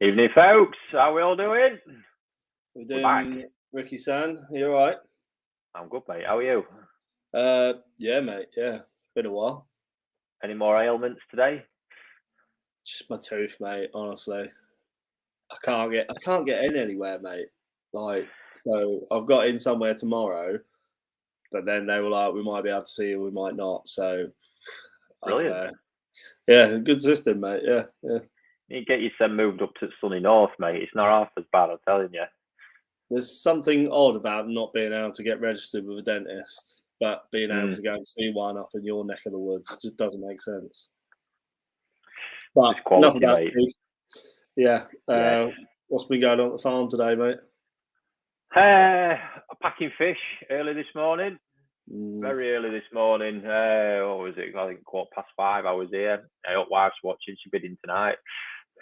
Evening, folks. How we all doing? We're doing Ricky San. You all right? I'm good, mate. How are you? Yeah, mate. Yeah, been a while. Any more ailments today? Just my tooth, mate. Honestly, I can't get in anywhere, mate. Like, so I've got in somewhere tomorrow, but then they were like, we might be able to see you, we might not. So, Brilliant. I don't know. Yeah, good system, mate. Yeah. You get yourself moved up to sunny north, mate. It's not half as bad, I'm telling you. There's something odd about not being able to get registered with a dentist, but being able to go and see one up in your neck of the woods. It just doesn't make sense. But quality, enough about mate. teeth. Yeah. Yes. What's been going on at the farm today, mate? Packing fish early this morning. Very early this morning. What was it? I think 5:15. I was here. I hope wife's watching. She's bidding tonight.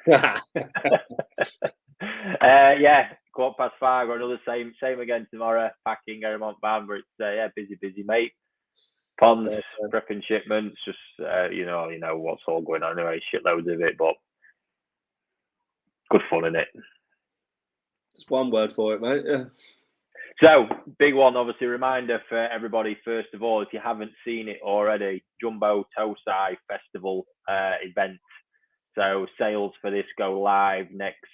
Yeah, 5:15. Got another same again tomorrow. Packing, get them on van, but it's busy, mate. Ponds, prepping shipments, just you know what's all going on anyway. Shitloads of it, but good fun in it. Just one word for it, mate. Yeah. So, big one, obviously, reminder for everybody, first of all, if you haven't seen it already, Jumbo Tosai Festival event. So, sales for this go live next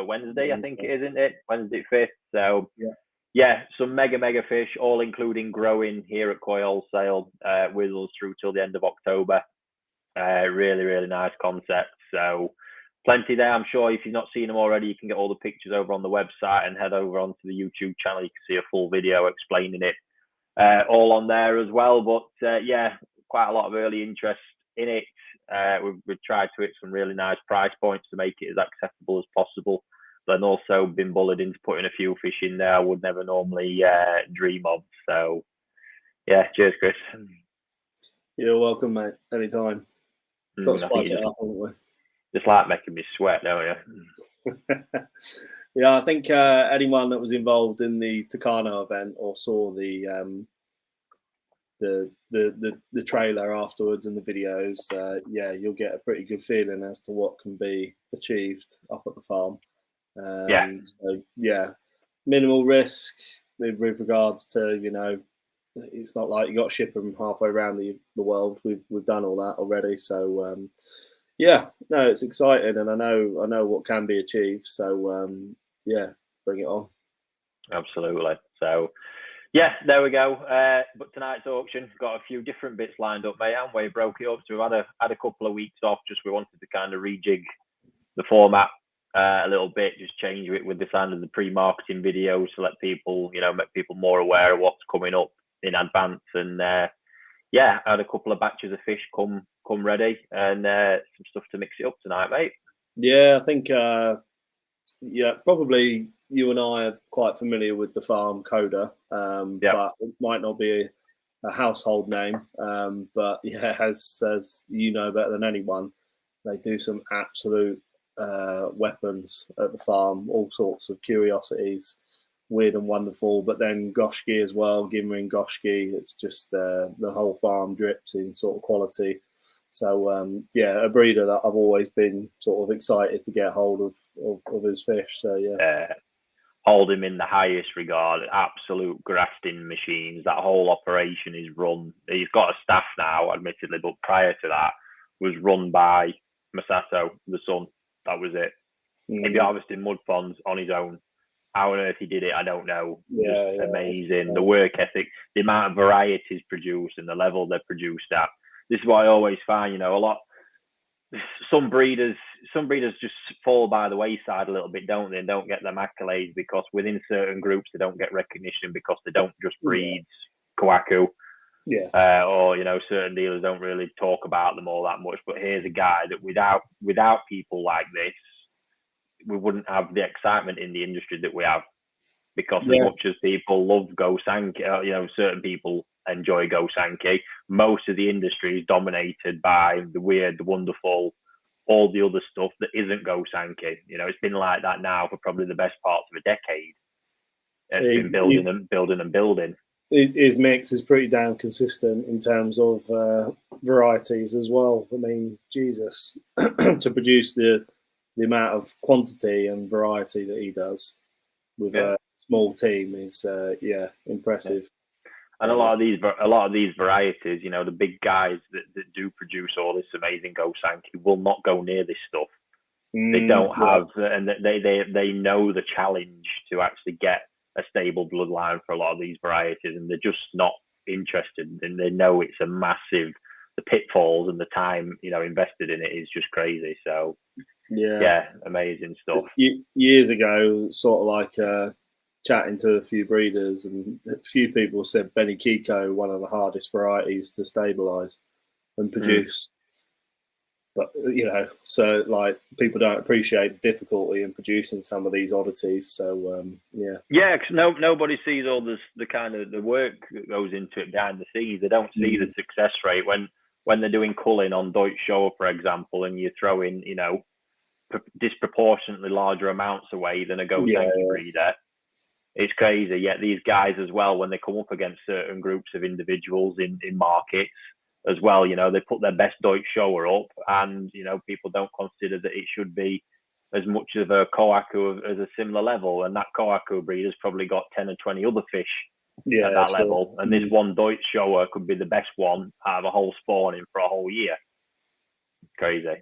Wednesday, I think it is, isn't it? Wednesday 5th. So, yeah, some mega fish, all including growing here at Koi Wholesale with us through till the end of October. Really nice concept. So, plenty there. I'm sure if you've not seen them already, you can get all the pictures over on the website and head over onto the YouTube channel. You can see a full video explaining it all on there as well. But yeah, quite a lot of early interest in it. We've tried to hit some really nice price points to make it as accessible as possible. Then also been bullied into putting a few fish in there I would never normally dream of. So yeah, cheers, Chris. You're welcome, mate. Anytime. Got to spice it up, haven't we? Just like making me sweat, don't you? Yeah, I think anyone that was involved in the Tucano event or saw the trailer afterwards and the videos, you'll get a pretty good feeling as to what can be achieved up at the farm. So yeah, minimal risk with regards to, it's not like you got to ship them halfway around the world. We've done all that already. So it's exciting, and I know what can be achieved. So bring it on. Absolutely. So yeah, there we go. But tonight's auction got a few different bits lined up, mate. And we broke it up, so we've had a couple of weeks off. Just we wanted to kind of rejig the format a little bit, just change it with the sound of the pre-marketing videos to let people, make people more aware of what's coming up in advance. And I had a couple of batches of fish come ready, and some stuff to mix it up tonight, mate. Yeah, I think probably you and I are quite familiar with the farm Coda, but it might not be a household name. But yeah, as you know better than anyone, they do some absolute weapons at the farm, all sorts of curiosities, weird and wonderful. But then Goshki as well, Gimmer and Goshki. It's just the whole farm drips in sort of quality. So a breeder that I've always been sort of excited to get hold of his fish. So hold him in the highest regard. Absolute grafting machines. That whole operation is run. He's got a staff now, admittedly, but prior to that was run by Masato, the son. That was it. He'd be harvesting mud ponds on his own. How on earth he did it, I don't know. Amazing. The work ethic, the amount of varieties produced, and the level they're produced at. This is what I always find, some breeders just fall by the wayside a little bit, don't they? And don't get them accolades because within certain groups they don't get recognition because they don't just breed Kawaku. Or certain dealers don't really talk about them all that much. But here's a guy that without people like this, we wouldn't have the excitement in the industry that we have. Because as much as people love Go Sankey, certain people enjoy Go Sankey, most of the industry is dominated by the weird, the wonderful, all the other stuff that isn't Go Sankey. It's been like that now for probably the best part of a decade. It's been building. His mix is pretty damn consistent in terms of varieties as well. I mean, Jesus, to produce the the amount of quantity and variety that he does with a small team is impressive. And a lot of these varieties, the big guys that do produce all this amazing Gosanki will not go near this stuff. They don't have, and they know the challenge to actually get a stable bloodline for a lot of these varieties, and they're just not interested. And they know it's a massive, the pitfalls and the time invested in it is just crazy. So amazing stuff. Years ago, sort of like chatting to a few breeders, and a few people said Benny Kiko, one of the hardest varieties to stabilize and produce. But so like people don't appreciate the difficulty in producing some of these oddities. So because nobody sees all the kind of the work that goes into it behind the scenes. They don't see the success rate when they're doing culling on Deutsch Show, for example, and you throw in disproportionately larger amounts away than a Gosanki breeder. It's crazy. Yet these guys as well, when they come up against certain groups of individuals in markets as well, they put their best Deutsch Shower up, and people don't consider that it should be as much of a Kohaku as a similar level, and that Kohaku breed has probably got 10 or 20 other fish at that level, and this one Deutsch Shower could be the best one out of a whole spawning for a whole year. Crazy.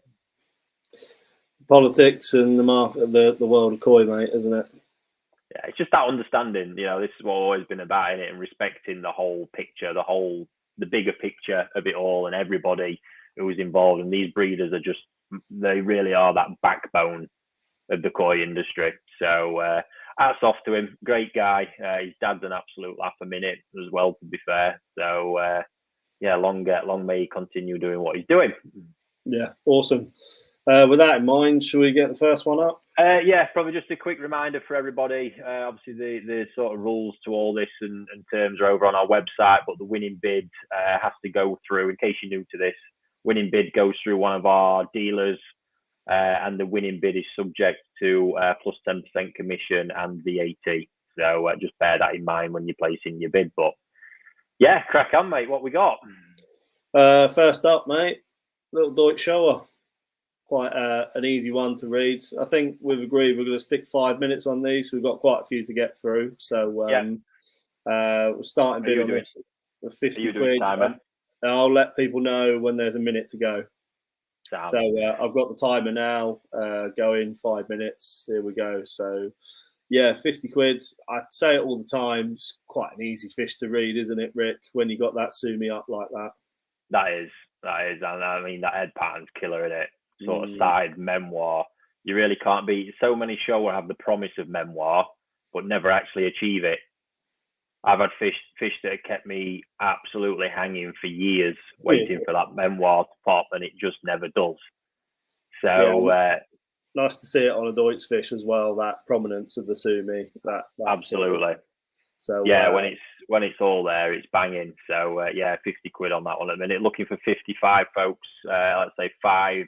Politics and the market, the world of koi, mate, isn't it? Yeah, it's just that understanding. This is what I've always been about in it, and respecting the whole picture, the bigger picture of it all, and everybody who is involved. And these breeders they really are that backbone of the koi industry. So hats off to him. Great guy. His dad's an absolute laugh a minute as well, to be fair. So long may he continue doing what he's doing. Yeah, awesome. With that in mind, should we get the first one up? Probably just a quick reminder for everybody. Obviously, the sort of rules to all this and terms are over on our website, but the winning bid has to go through, in case you're new to this, winning bid goes through one of our dealers, and the winning bid is subject to plus 10% commission and VAT. So just bear that in mind when you're placing your bid. But crack on, mate. What we got? First up, mate, little Deutsch Shower. Quite an easy one to read. I think we've agreed we're going to stick 5 minutes on these. We've got quite a few to get through. So we're starting bid on this for 50 quid. I'll let people know when there's a minute to go. So I've got the timer now going 5 minutes. Here we go. So 50 quid. I say it all the time. It's quite an easy fish to read, isn't it, Rick? When you got that sumi up like that. That is. And I mean, that head pattern's killer in it. Sort of side memoir. You really can't beat. So many shower have the promise of memoir, but never actually achieve it. I've had fish that have kept me absolutely hanging for years, waiting for that memoir to pop, and it just never does. So nice to see it on a Deutsch fish as well. That prominence of the sumi. That absolutely. So when it's all there, it's banging. So 50 quid on that one at the minute. Looking for 55 folks. Let's say £5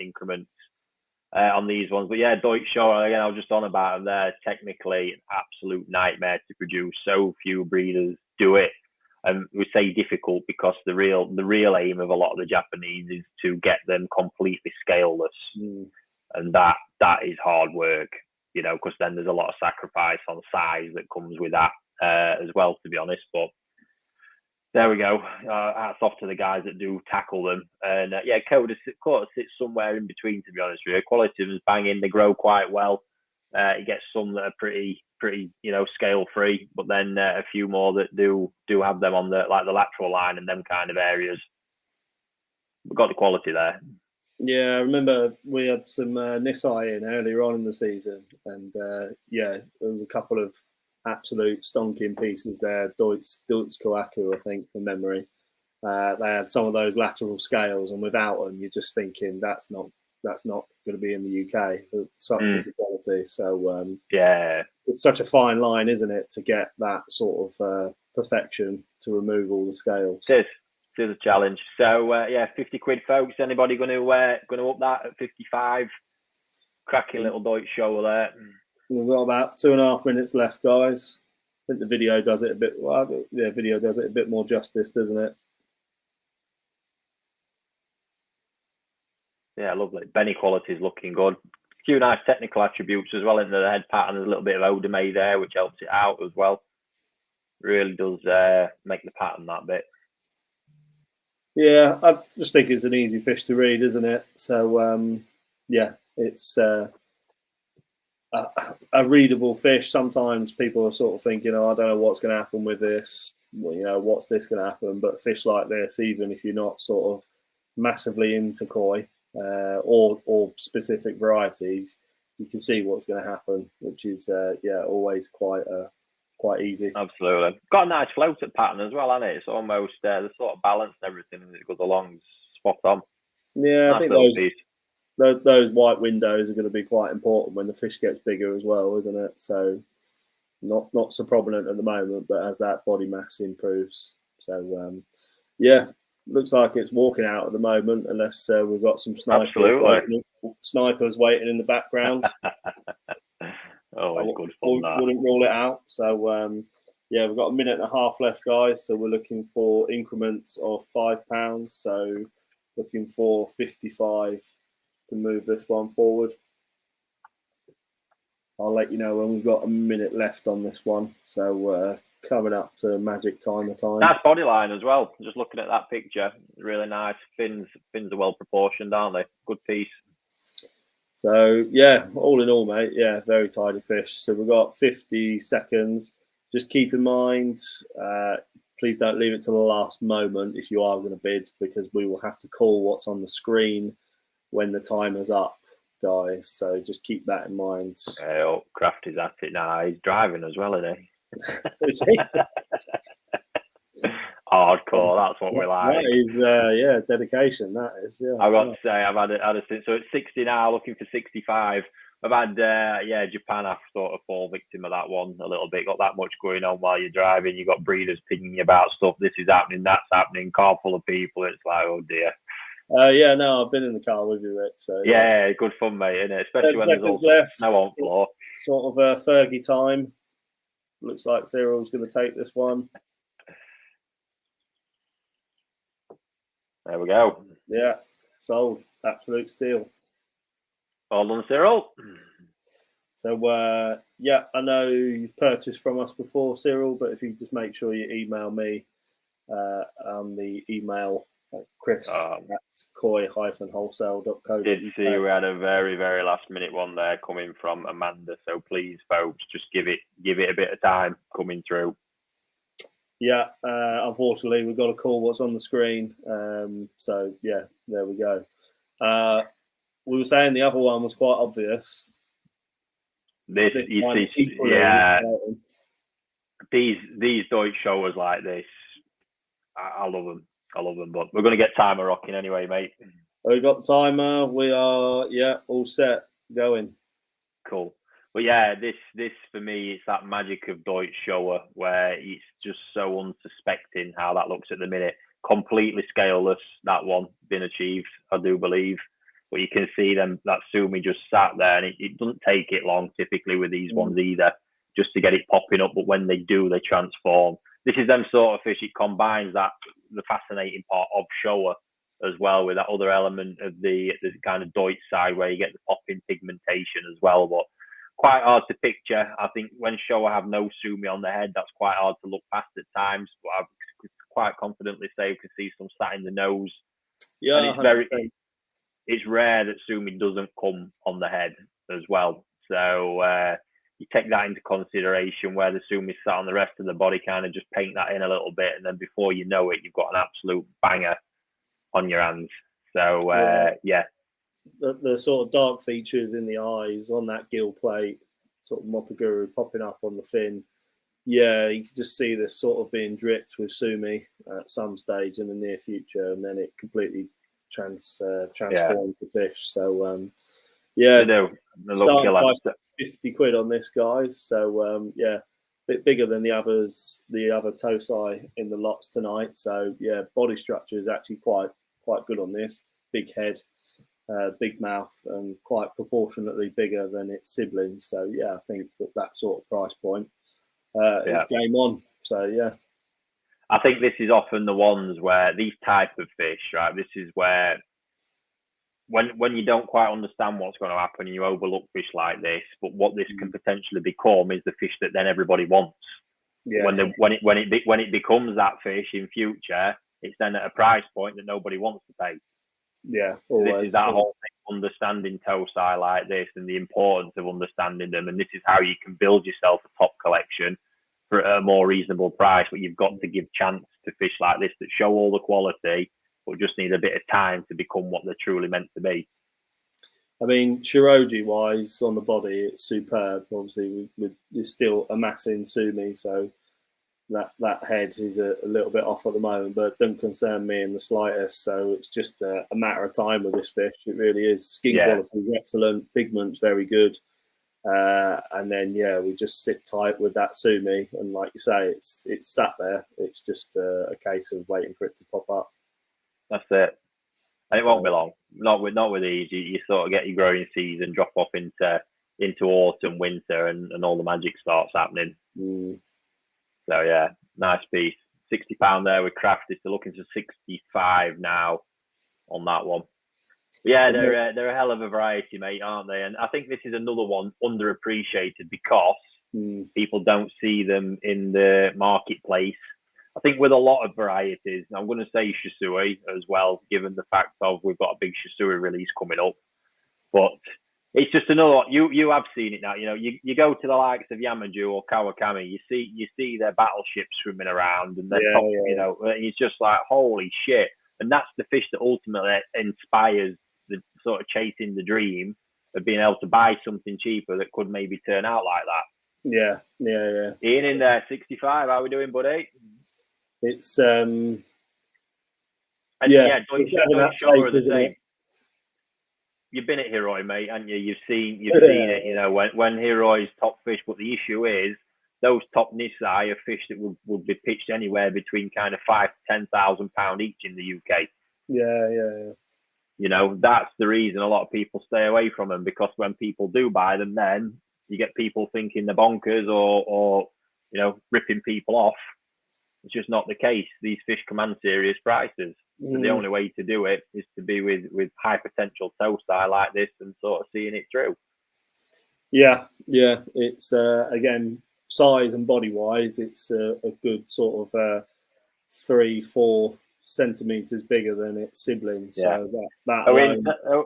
increments on these ones. But Deutsch Shower, again, I was just on about them there. Technically, an absolute nightmare to produce. So few breeders do it. And we say difficult because the real aim of a lot of the Japanese is to get them completely scaleless. And that is hard work, because then there's a lot of sacrifice on size that comes with that. As well, to be honest, but there we go. Hats off to the guys that do tackle them, and Coda sits somewhere in between. To be honest with you, quality of them is banging. They grow quite well. You get some that are pretty, scale free, but then a few more that do have them on the lateral line and them kind of areas. We've got the quality there. Yeah, I remember we had some Nisai in earlier on in the season, and there was a couple of absolute stonking pieces there. Deutsch Kohaku, I think, from memory. They had some of those lateral scales, and without them, you're just thinking that's not going to be in the UK. Such was the quality. So it's such a fine line, isn't it, to get that sort of perfection to remove all the scales. It is a challenge. So 50 quid, folks. Anybody going to up that at 55? Cracking little Deutsch Shower there. We've got about 2.5 minutes left, guys. I think the video does it a bit. Well, video does it a bit more justice, doesn't it? Yeah, lovely. Benny quality is looking good. few nice technical attributes as well in the head pattern. There's a little bit of odame there, which helps it out as well. Really does make the pattern that bit. Yeah, I just think it's an easy fish to read, isn't it? So yeah, it's a readable fish. Sometimes people are sort of thinking, "Oh, I don't know what's going to happen with this. Well, you know, what's this going to happen?" But fish like this, even if you're not sort of massively into koi or specific varieties, you can see what's going to happen, which is always quite easy. Absolutely. Got a nice floated pattern as well, hasn't it? It's almost the sort of balance and everything as it goes along, spot on. Yeah, nice, I think those white windows are going to be quite important when the fish gets bigger as well, isn't it? So not so prominent at the moment, but as that body mass improves. So yeah, looks like it's walking out at the moment, unless we've got some snipers waiting in the background. Oh, it's good fun. Wouldn't rule it out. So yeah, we've got a minute and a half left, guys. So we're looking for increments of £5. So looking for 55 to move this one forward. I'll let you know when we've got a minute left on this one. So coming up to magic timer time. Nice body line as well. Just looking at that picture, really nice. Fins are well proportioned, aren't they? Good piece. So yeah, all in all, mate, yeah, very tidy fish. So we've got 50 seconds. Just keep in mind, please don't leave it to the last moment if you are going to bid, because we will have to call what's on the screen when the timer's up, guys. So just keep that in mind. Kraft is at it now. He's driving as well, isn't he? Is he? Hardcore. That's what we like. That is, dedication. That is. Yeah. I've got to say, I've had it since. So it's 60 now, looking for 65. I've had, Japan. I've sort of fall victim of that one a little bit. Got that much going on while you're driving. You got breeders pinging about stuff. This is happening. That's happening. Car full of people. It's like, oh dear. Yeah, no, I've been in the car with you, Rick. So yeah, good fun, mate. Isn't it? Especially when there's left, no on floor. Sort of Fergie time. Looks like Cyril's going to take this one. There we go. Yeah, sold. Absolute steal. Well done, Cyril. So, yeah, I know you've purchased from us before, Cyril, but if you just make sure you email me on the email, Chris at koi-wholesale.co.uk. Did see we had a very, very last minute one there coming from Amanda. So please, folks, just give it a bit of time coming through. Yeah, unfortunately, we've got to call what's on the screen. So, yeah, there we go. We were saying the other one was quite obvious. These Deutsch showers like this, I love them. But we're going to get timer rocking anyway, mate. We've got the timer. We are, all set, going. Cool. But yeah, this for me, it's that magic of Deutsch shower where it's just so unsuspecting how that looks at the minute. Completely scaleless, that one been achieved, I do believe. But you can see that Sumi just sat there, and it doesn't take it long typically with these ones either, just to get it popping up. But when they do, they transform. This is them sort of fish. It combines the fascinating part of shower as well with that other element of the kind of Deutsch side where you get the popping pigmentation as well. But quite hard to picture. I think when shower have no Sumi on the head, that's quite hard to look past at times. But I could quite confidently say we can see some sat in the nose. Yeah, and it's rare that Sumi doesn't come on the head as well. So you take that into consideration where the Sumi sat on the rest of the body, kind of just paint that in a little bit, and then before you know it, you've got an absolute banger on your hands. So the sort of dark features in the eyes on that gill plate, sort of Motoguru popping up on the fin. Yeah, you can just see this sort of being dripped with Sumi at some stage in the near future, and then it completely transforms the fish. So starting price £50 on this, guys. So a bit bigger than the other Tosai in the lots tonight. So yeah, body structure is actually quite good on this. Big head, big mouth, and quite proportionately bigger than its siblings. So yeah, I think that sort of price point is game on. So yeah, I think this is often the ones where these type of fish, right? This is where when you don't quite understand what's going to happen, and you overlook fish like this. But what this can potentially become is the fish that then everybody wants. Yeah. When it becomes that fish in future, it's then at a price point that nobody wants to pay. Yeah, always. This is that whole thing, understanding tow-style like this and the importance of understanding them. And this is how you can build yourself a top collection for a more reasonable price. But you've got to give chance to fish like this that show all the quality, but just need a bit of time to become what they're truly meant to be. I mean, Shiroji-wise, on the body, it's superb. Obviously, it's still a massive Sumi, so that head is a little bit off at the moment, but doesn't concern me in the slightest. So it's just a matter of time with this fish. It really is. Skin quality is excellent. Pigment's very good. And then, we just sit tight with that Sumi. And like you say, it's sat there. It's just a case of waiting for it to pop up. That's it. And it won't be long. Not with these. You sort of get your growing season, drop off into autumn, winter, and all the magic starts happening. So yeah, nice piece. £60 there with Crafty. So looking for 65 now on that one. Yeah, they're a hell of a variety, mate, aren't they? And I think this is another one underappreciated because people don't see them in the marketplace. I think with a lot of varieties, I'm going to say Shisui as well, given the fact of we've got a big Shisui release coming up. But it's just another one. You have seen it now. You know, you go to the likes of Yamaju or Kawakami, you see their battleships swimming around, and you know, and it's just like, holy shit. And that's the fish that ultimately inspires the sort of chasing the dream of being able to buy something cheaper that could maybe turn out like that. Yeah. Ian in there, 65. How are we doing, buddy? It's don't show her the same. You've been at Hiroi, mate, and you've seen it. You know, when Hiroi's top fish, but the issue is those top Nisai are fish that would be pitched anywhere between kind of £5,000 to £10,000 each in the UK. Yeah. You know, that's the reason a lot of people stay away from them, because when people do buy them, then you get people thinking they're bonkers or you know, ripping people off. It's just not the case. These fish command serious prices. So the only way to do it is to be with high potential tow style like this and sort of seeing it through. Yeah. It's again, size and body wise, it's a good sort of 3-4 centimeters bigger than its siblings. Yeah. So that alone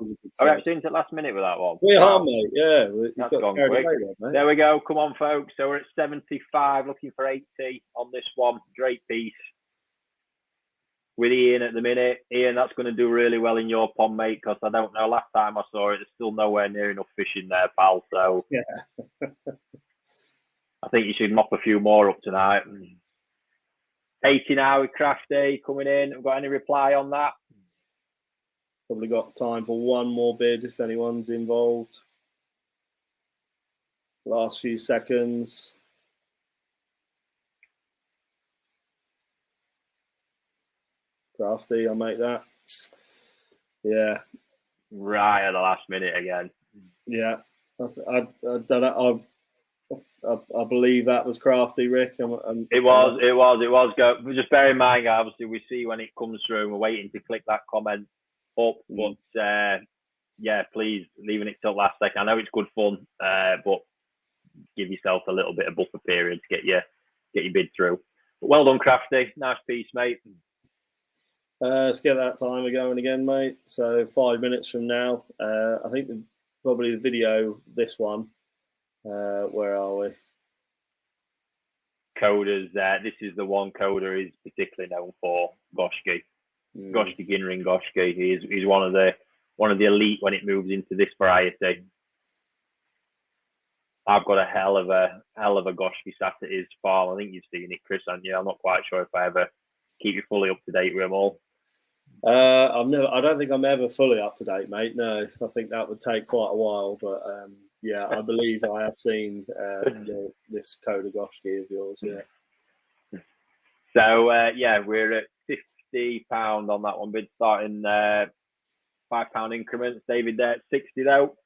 is a good size. Are we actually into last minute with that one? We are, mate. Yeah, that's gone quick. There we go. Come on, folks. So we're at 75, looking for 80 on this one. Great piece. With Ian at the minute. Ian, that's going to do really well in your pond, mate, because I don't know, last time I saw it, there's still nowhere near enough fish in there, pal. So yeah. I think you should mop a few more up tonight. 80 now with Crafty coming in. Have got any reply on that? Probably got time for one more bid if anyone's involved. Last few seconds. Crafty, I'll make that. Yeah. Right at the last minute again. Yeah. I believe that was Crafty, Rick. It was. Go. Just bear in mind, obviously, we see when it comes through and we're waiting to click that comment up. But please, leaving it till last second. I know it's good fun, but give yourself a little bit of buffer period to get your bid through. But well done, Crafty. Nice piece, mate. Let's get that timer going again, mate. So 5 minutes from now, I think probably the video, this one. Where are we? Coda's this is the one Coda is particularly known for, Goshki. Goshki Ginring Goshki. He's one of the elite when it moves into this variety. I've got a hell of a Goshki sat at his farm. I think you've seen it, Chris, haven't you? I'm not quite sure if I ever keep you fully up to date with them all. I don't think I'm ever fully up to date, mate. No, I think that would take quite a while, but yeah, I believe I have seen this Coda Goshki of yours. Yeah. So we're at £50 on that one bid, starting £5 increments. David there at 60 though.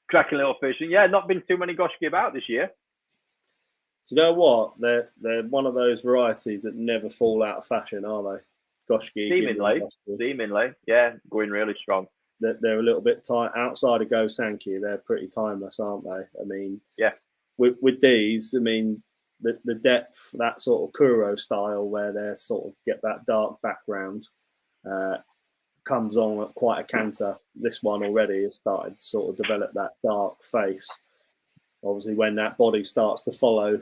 Cracking little fish, and not been too many Goshki about this year. Do you know what? They're one of those varieties that never fall out of fashion, are they? Goshki. Seemingly, going really strong. they're a little bit tight outside of Go Sankey. They're pretty timeless, aren't they? I mean, yeah. With these, I mean, the depth, that sort of Kuro style where they sort of get that dark background, comes on at quite a canter. This one already has started to sort of develop that dark face. Obviously, when that body starts to follow,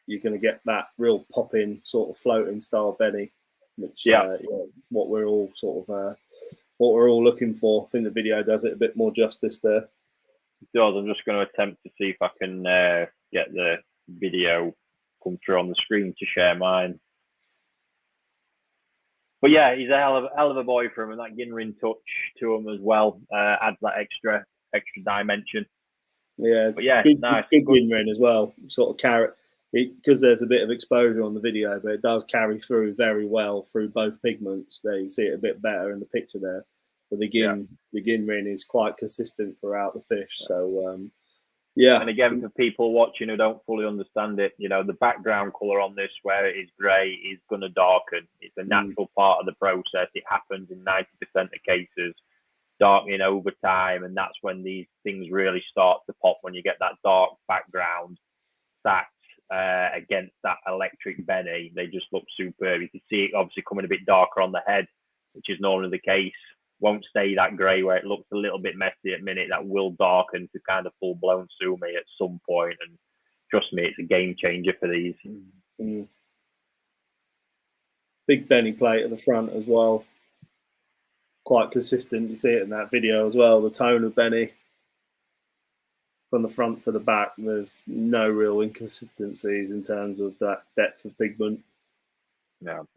you're going to get that real popping sort of floating style Benny, which what we're all sort of what we're all looking for. I think the video does it a bit more justice there. It does. I'm just going to attempt to see if I can get the video come through on the screen to share mine. But yeah, he's a hell of a boy for him, and that Ginrin touch to him as well adds that extra dimension. Yeah, but yeah, nice. Good Ginrin as well. Sort of carry because there's a bit of exposure on the video, but it does carry through very well through both pigments. There you see it a bit better in the picture there. But the Ginrin is quite consistent throughout the fish. So yeah. And again, for people watching who don't fully understand it, you know, the background color on this, where it is grey, is going to darken. It's a natural part of the process. It happens in 90% of cases, darkening over time, and that's when these things really start to pop. When you get that dark background stacked against that electric Benny, they just look superb. You can see it obviously coming a bit darker on the head, which is normally the case. Won't stay that grey where it looks a little bit messy at the minute. That will darken to kind of full-blown sumi at some point, and trust me, it's a game changer for these. Big Benny plate at the front as well. Quite consistent. You see it in that video as well. The tone of Benny from the front to the back. There's no real inconsistencies in terms of that depth of pigment. No.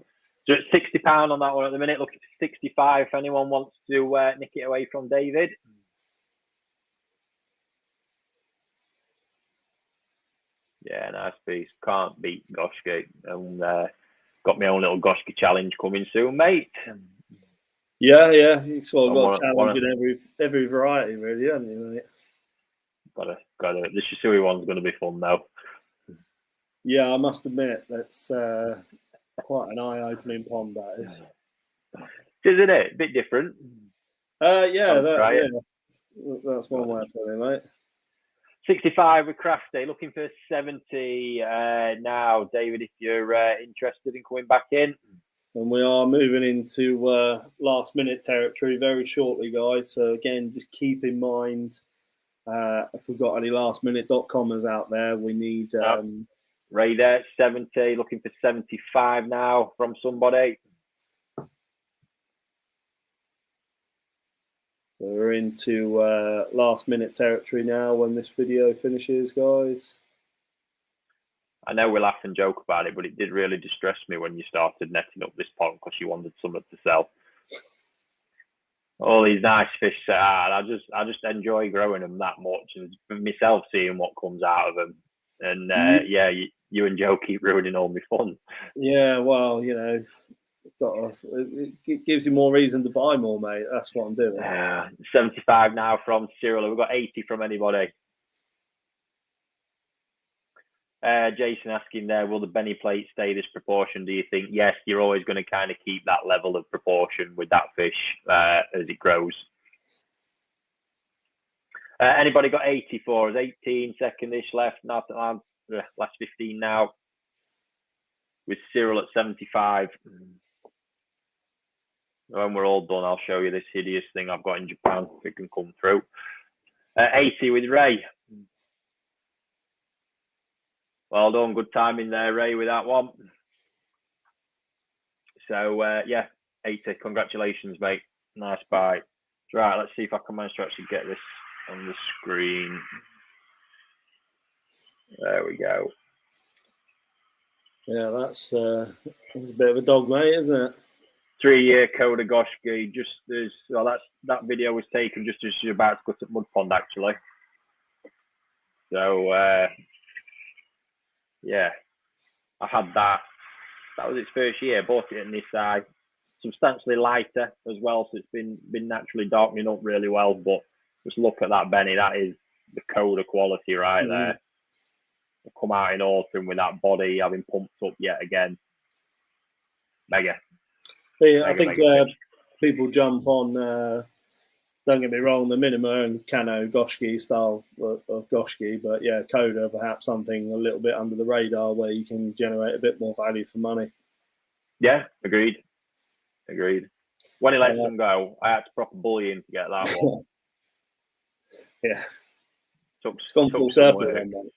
So it's £60 on that one at the minute. Looking for 65 if anyone wants to nick it away from David. Yeah, nice piece. Can't beat Goshki. And got my own little Goshki challenge coming soon, mate. Yeah. You sort of got a challenge in every variety, really, haven't you, mate? Got it. The Shisui one's going to be fun, though. Yeah, I must admit, that's quite an eye-opening pond, that is. Isn't it? A bit different. That's one way of putting it, mate. 65 with Crafty, looking for 70 now. David, if you're interested in coming back in. And we are moving into last-minute territory very shortly, guys. So, again, just keep in mind, if we've got any last-minute.comers out there, we need... Ray there, 70, looking for 75 now from somebody. We're into last-minute territory now when this video finishes, guys. I know we laugh and joke about it, but it did really distress me when you started netting up this pond because you wanted something to sell. All these nice fish set out, I just enjoy growing them that much, and myself seeing what comes out of them. And you and Joe keep ruining all my fun. Yeah, well, you know, it gives you more reason to buy more, mate. That's what I'm doing. 75 now from Cyril. We've got 80 from anybody. Jason asking there, will the Benny plate stay this proportion, do you think? Yes, you're always going to kind of keep that level of proportion with that fish as it grows. Anybody got 80 for us? 18 second-ish left. Last 15 now. With Cyril at 75. When we're all done, I'll show you this hideous thing I've got in Japan if it can come through. 80 with Ray. Well done. Good timing there, Ray, with that one. So, 80. Congratulations, mate. Nice bite. Right, let's see if I can manage to actually get this on the screen. There we go. Yeah, that's a bit of a dog, mate, isn't it? 3-year Koda Goshki. Just as that video was taken just as you're about to cut at Mud Pond, actually. So I had that. That was its first year. Bought it in this side, substantially lighter as well, so it's been naturally darkening up really well. But just look at that Benny. That is the Koda quality right there. Come out in autumn with that body having pumped up yet again. Mega. I think people jump on don't get me wrong, the Minima and Kano Goshki style of Goshki, but yeah, Coda perhaps something a little bit under the radar where you can generate a bit more value for money. Yeah, agreed. When he lets them go, I had to proper bully him to get that one. Yeah, It's gone full circle then, mate.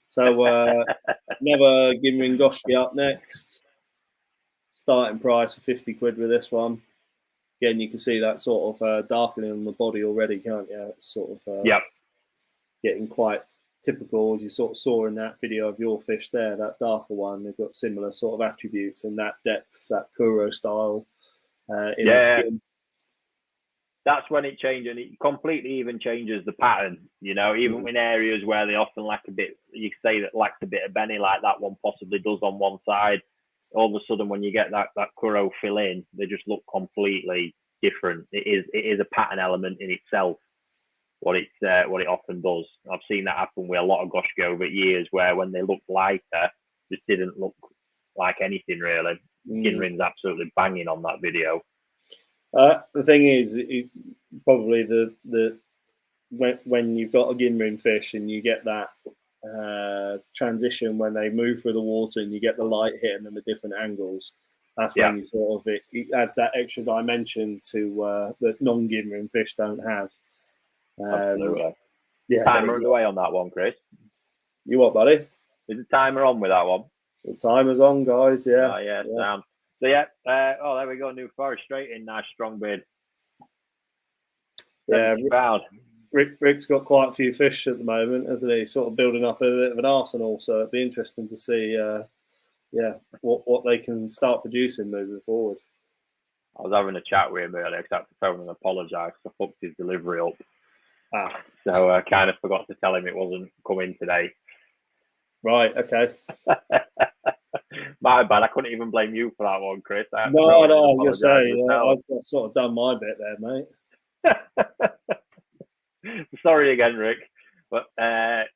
So another Ginrin Goshki up next. Starting price of 50 quid with this one. Again, you can see that sort of darkening on the body already, can't you? It's sort of getting quite typical, as you sort of saw in that video of your fish there, that darker one. They've got similar sort of attributes and that depth, that Kuro style in the skin. That's when it changes, and it completely even changes the pattern. You know, even in areas where they often lack a bit, you say that lacks a bit of Benny, like that one possibly does on one side. All of a sudden, when you get that Kuro fill in, they just look completely different. It is a pattern element in itself. What it often does. I've seen that happen with a lot of Goshki over years, where when they looked lighter, just didn't look like anything really. Ginrin's absolutely banging on that video. The thing is, probably when you've got a Ginrin fish and you get that transition when they move through the water and you get the light hitting them at different angles, that's when you sort of it adds that extra dimension to that non-Ginrin fish don't have. Absolutely. Timer away on that one, Chris. You what, buddy? Is the timer on with that one? The timer's on, guys. Yeah. Oh, yeah. Sound. So yeah. There we go. New Forest straight in. Nice strong bid. Yeah. Rick's got quite a few fish at the moment, hasn't he? Sort of building up a bit of an arsenal. So it'd be interesting to see, what they can start producing moving forward. I was having a chat with him earlier because I had to phone and apologise. I fucked his delivery up. So I kind of forgot to tell him it wasn't coming today. Right, okay. My bad. I couldn't even blame you for that one, Chris. No, I was going to say, I've sort of done my bit there, mate. Sorry again, Rick. But I'm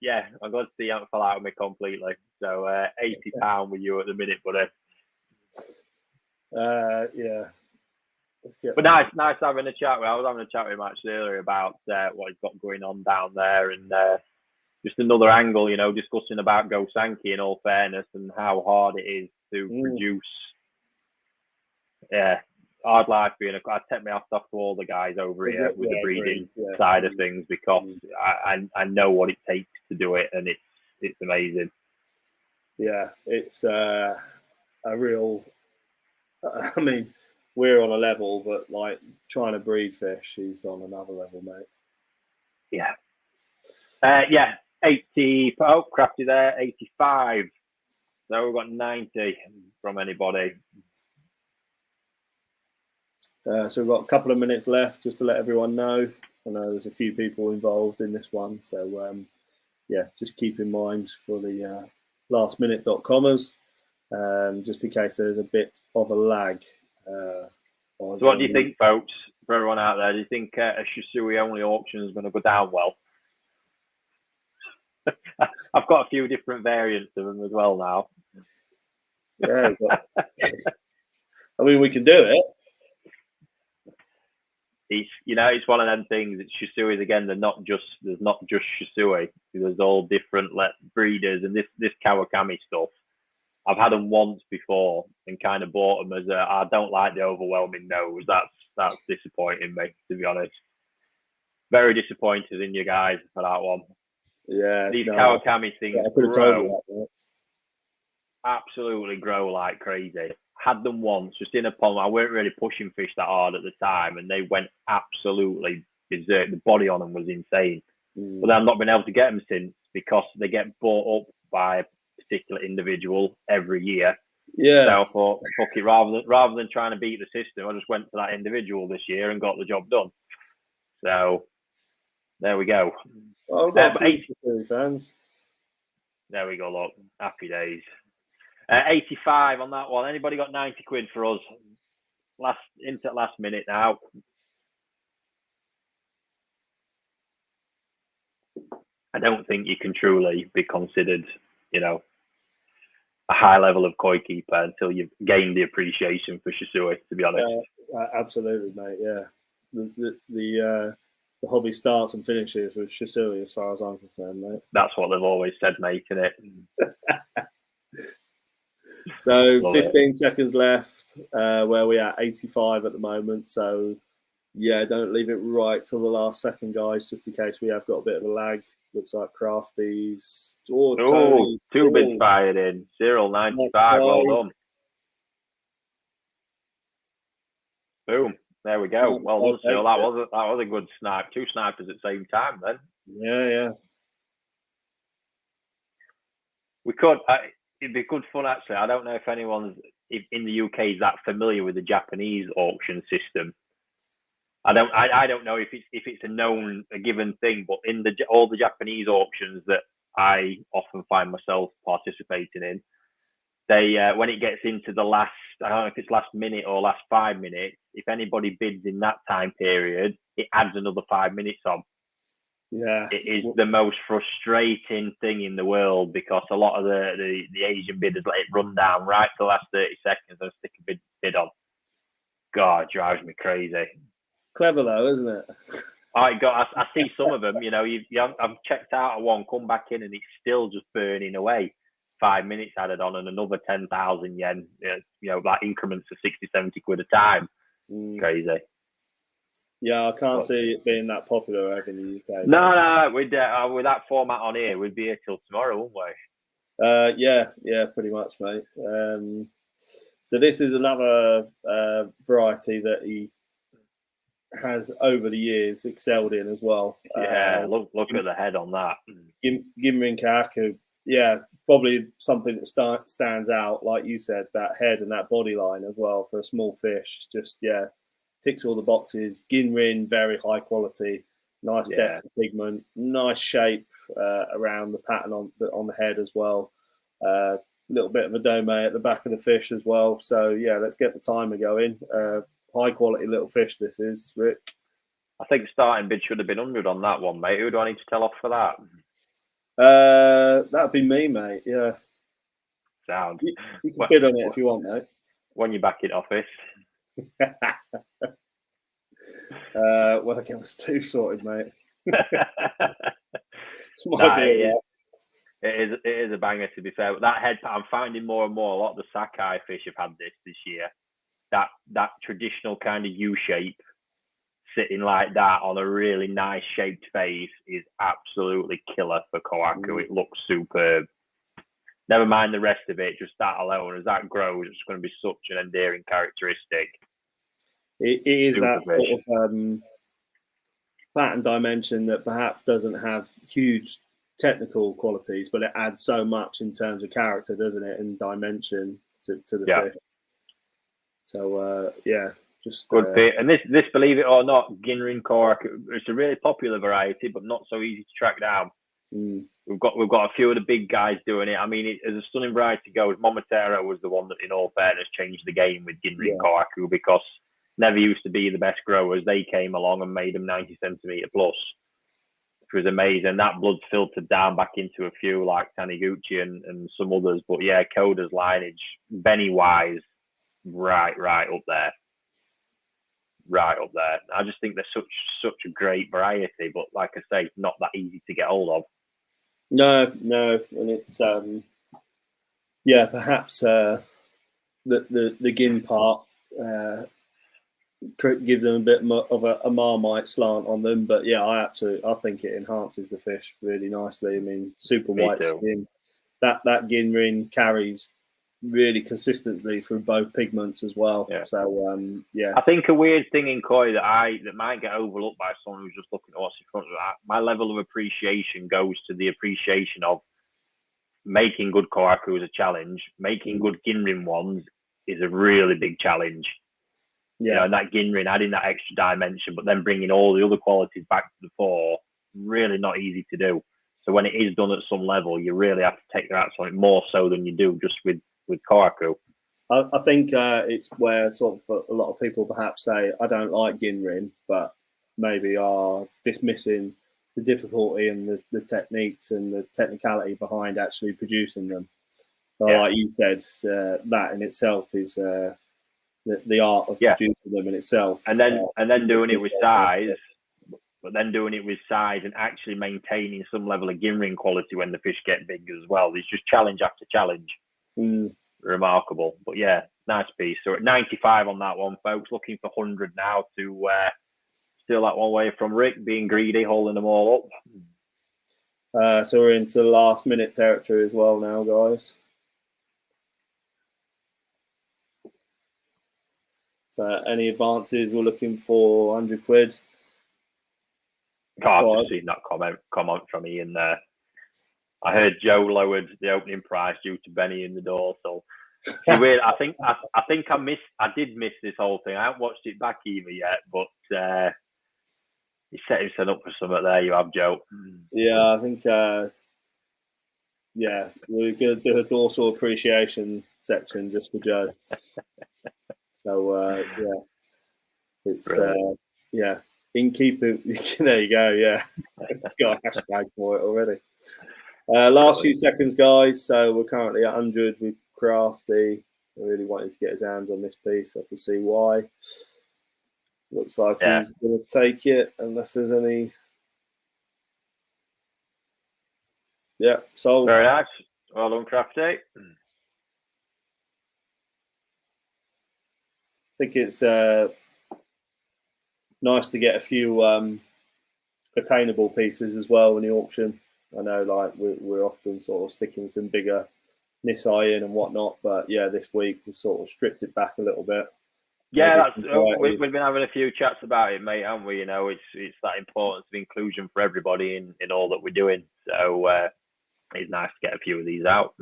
glad to see you haven't fell out with me completely. So £80 with you at the minute, buddy. Yeah. But nice having a chat with. I was having a chat with him actually earlier about what he's got going on down there, and just another angle, discussing about Gosanki in all fairness and how hard it is to produce. Yeah, hard life being I take my hat off to all the guys over here with the breeding side of things, because I know what it takes to do it, and it's amazing. Yeah, it's a real. I mean, we're on a level, but like trying to breed fish, he's on another level, mate. Yeah. 80. Oh, crafty there. 85. So we've got 90 from anybody. So we've got a couple of minutes left just to let everyone know. I know there's a few people involved in this one, so just keep in mind for the lastminute.comers, just in case there's a bit of a lag. So what do you think, folks, for everyone out there? Do you think a Shisui only auction is going to go down well? I've got a few different variants of them as well now. Yeah, I mean, we can do it. It's one of them things. It's Shisuis again. There's not just Shisui. There's all different breeders, and this Kawakami stuff. I've had them once before and kind of bought them as I don't like the overwhelming nose. That's disappointing me, to be honest. Very disappointed in you guys for that one. Yeah, these Kawakami things absolutely grow like crazy. Had them once, just in a pond. I weren't really pushing fish that hard at the time, and they went absolutely berserk. The body on them was insane. But I've not been able to get them since, because they get bought up by a particular individual every year. Yeah. So I thought, fuck it, rather than trying to beat the system, I just went to that individual this year and got the job done. So there we go. Well, we've got 80 fans. There we go, look. Happy days. 85 on that one. Anybody got 90 quid for us? Last minute now. I don't think you can truly be considered, a high level of koi keeper until you've gained the appreciation for Shisui, to be honest. Absolutely, mate, yeah. the hobby starts and finishes with Shasui, as far as I'm concerned, mate. That's what they've always said, mate, isn't it? So 15 seconds left. Where we at? 85 at the moment. So yeah, don't leave it right till the last second, guys, just in case we have got a bit of a lag. Looks like Crafty's. Tony. 2 bids fired in. Cyril 95. Well done. Boom. There we go. Well done, Cyril. That was a good snipe. 2 snipers at the same time then. Yeah. We could. It'd be good fun actually. I don't know if anyone's in the UK is that familiar with the Japanese auction system. I don't know if it's a given thing, but in all the Japanese auctions that I often find myself participating in, they when it gets into the last, I don't know if it's last minute or last 5 minutes, if anybody bids in that time period, it adds another 5 minutes on. Yeah, it is the most frustrating thing in the world, because a lot of the Asian bidders let it run down right to the last 30 seconds and stick a bid on. God, it drives me crazy. Clever though, isn't it? I see some of them. I've checked out at one, come back in, and it's still just burning away. 5 minutes added on, and another 10,000 yen. Like increments of 60, 70 quid a time. Crazy. Yeah, I can't see it being that popular over in the UK. No, with that format on here, we'd be here till tomorrow, wouldn't we? Yeah, pretty much, mate. So this is another variety that he has over the years excelled in as well. Yeah, look at the head on that. Ginrin Kaku, yeah, probably something that stands out, like you said, that head and that body line as well for a small fish. Just, yeah, ticks all the boxes. Ginrin, very high quality, nice depth of pigment, nice shape around the pattern on the head as well. Little bit of a dome at the back of the fish as well. So yeah, let's get the timer going. High quality little fish this is, Rick. I think starting bid should have been 100 on that one, mate. Who do I need to tell off for that? That'd be me, mate. Yeah. Sound. You can bid on it if you want, mate. When you're back in office. Well, I get us 2 sorted, mate. It is a banger, to be fair. But that head, I'm finding more and more, a lot of the Sakai fish have had this year. That traditional kind of U shape, sitting like that on a really nice shaped face, is absolutely killer for Kohaku. It looks superb. Never mind the rest of it, just that alone, as that grows, it's going to be such an endearing characteristic. It is super that fish. Sort of pattern dimension that perhaps doesn't have huge technical qualities, but it adds so much in terms of character, doesn't it, and dimension to the fish. So just good fit. And this, believe it or not, Ginrin Kohaku, it's a really popular variety, but not so easy to track down. We've got a few of the big guys doing it. I mean, as a stunning variety goes, Momotaro was the one that, in all fairness, changed the game with Ginrin Kohaku, because never used to be the best growers. They came along and made them 90 centimetre plus, which was amazing. That blood filtered down back into a few like Taniguchi and some others. But yeah, Koda's lineage, Benny Wise, right up there. Right up there. I just think they're such a great variety, but like I say, not that easy to get hold of. No, and it's perhaps the gin part gives them a bit of a Marmite slant on them, but yeah, I think it enhances the fish really nicely. I mean, super white skin. That Ginrin carries really consistently through both pigments as well. Yeah. So I think a weird thing in koi that might get overlooked by someone who's just looking at what's in front of that, my level of appreciation goes to the appreciation of making good Kohaku is a challenge. Making good Ginrin ones is a really big challenge. Yeah, and that Ginrin adding that extra dimension, but then bringing all the other qualities back to the fore, really not easy to do. So when it is done at some level, you really have to take your hats on it, more so than you do just with Kohaku. I think it's where sort of a lot of people perhaps say, I don't like Ginrin, but maybe are dismissing the difficulty and the techniques and the technicality behind actually producing them. Like you said, that in itself is the art of producing them in itself. And then doing it with size, but then doing it with size and actually maintaining some level of gill ring quality when the fish get big as well. It's just challenge after challenge. Remarkable. But yeah, nice piece. So at 95 on that one, folks. Looking for 100 now to steal that one away from Rick, being greedy, holding them all up. So we're into the last minute territory as well now, guys. So any advances, we're looking for 100 quid. I've just seen that comment from Ian there. I heard Joe lowered the opening price due to Benny in the door. So I think I did miss this whole thing. I haven't watched it back either yet, but he set himself up for something there. You have, Joe. Yeah, I think yeah, we're going to do a dorsal appreciation section just for Joe. So yeah, it's yeah, in keeping. There you go. Yeah, it's got a hashtag for it already. Last few seconds, guys. So we're currently at 100 with Crafty. I really wanted to get his hands on this piece. I can see why. Looks like he's going to take it unless there's any. Yeah, sold. Very nice. Well done, Crafty. I think it's nice to get a few attainable pieces as well in the auction. I know, like we're often sort of sticking some bigger Nisai in and whatnot, but yeah, this week we sort of stripped it back a little bit. Yeah, we've been having a few chats about it, mate, haven't we? You know, it's that importance of inclusion for everybody in all that we're doing. So it's nice to get a few of these out.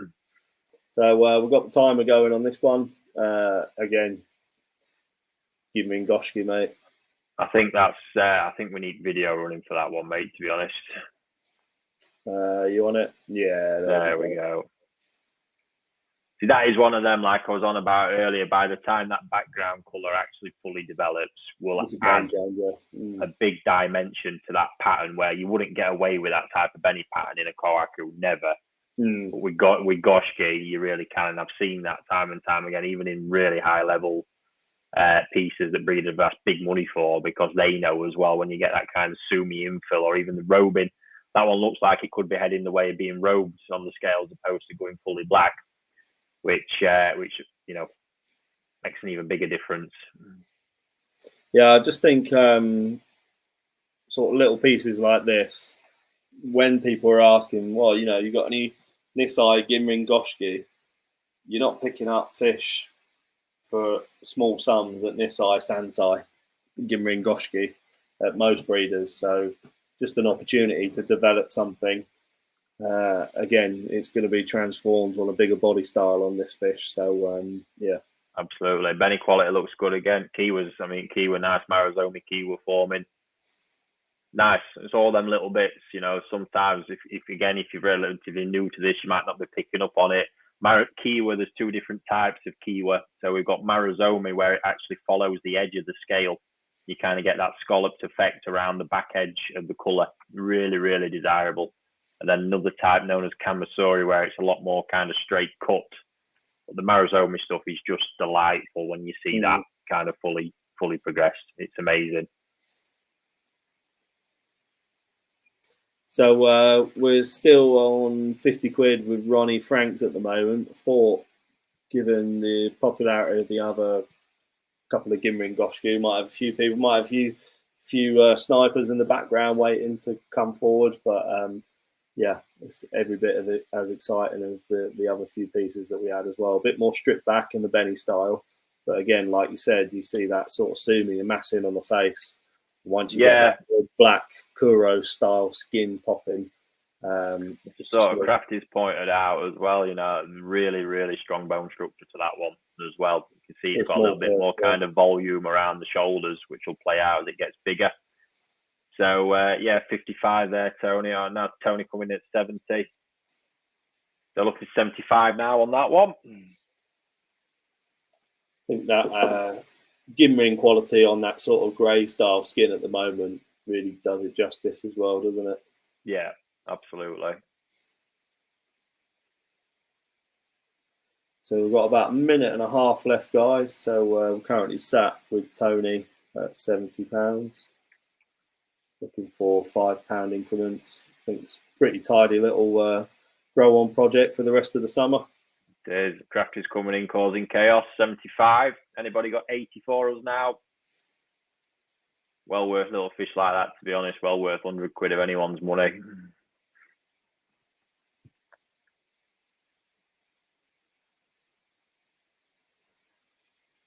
So we've got the timer going on this one. Again, give me Goshki, mate. I think that's. I think we need video running for that one, mate. To be honest. You want it? Yeah. There we go. See, that is one of them, like I was on about earlier. By the time that background colour actually fully develops, will add a big dimension to that pattern where you wouldn't get away with that type of Benny pattern in a Kohaku, never. But with Goshki, you really can. And I've seen that time and time again, even in really high level pieces that breeders have asked big money for, because they know as well when you get that kind of Sumi infill or even the robing, that one looks like it could be heading the way of being robed on the scale as opposed to going fully black, which you know makes an even bigger difference. Yeah, I just think sort of little pieces like this, when people are asking, well, you know, you got any Nisai, Gimrin, Goshki, you're not picking up fish for small sums at Nisai, Sansai, Gimrin, Goshki at most breeders. So just an opportunity to develop something. Again, it's going to be transformed on a bigger body style on this fish. So yeah, absolutely. Benny quality looks good again. Kiwa nice. Maruzomi Kiwa forming nice. It's all them little bits, you know. Sometimes if you're relatively new to this, you might not be picking up on it. Kiwa, there's two different types of Kiwa. So we've got Maruzomi, where it actually follows the edge of the scale. You kind of get that scalloped effect around the back edge of the colour. Really, really desirable. And then another type known as Kamasuri, where it's a lot more kind of straight cut. But the Maruzomi stuff is just delightful when you see that kind of fully progressed. It's amazing. So we're still on 50 quid with Ronnie Franks at the moment. I thought, given the popularity of the other couple of Gimrin Goshku, might have a few people, might have a few snipers in the background waiting to come forward. But yeah, it's every bit of it as exciting as the other few pieces that we had as well. A bit more stripped back in the Benny style. But again, like you said, you see that sort of Sumi amassing on the face. Once you get that black Kuro style skin popping. So Crafty's pointed out as well, you know, really, really strong bone structure to that one as well. You can see it's got a little bit more kind of volume around the shoulders, which will play out as it gets bigger. So, yeah, 55 there, Tony. Now Tony coming in at 70. They're looking 75 now on that one. I think that Gimrin quality on that sort of grey style skin at the moment really does it justice as well, doesn't it? Yeah, absolutely. So we've got about a minute and a half left, guys. So we're currently sat with Tony at £70. Looking for £5 increments. I think it's a pretty tidy little grow-on project for the rest of the summer. There's Crafters coming in, causing chaos. 75. Anybody got 80 for us now? Well worth little fish like that, to be honest. Well worth 100 quid of anyone's money.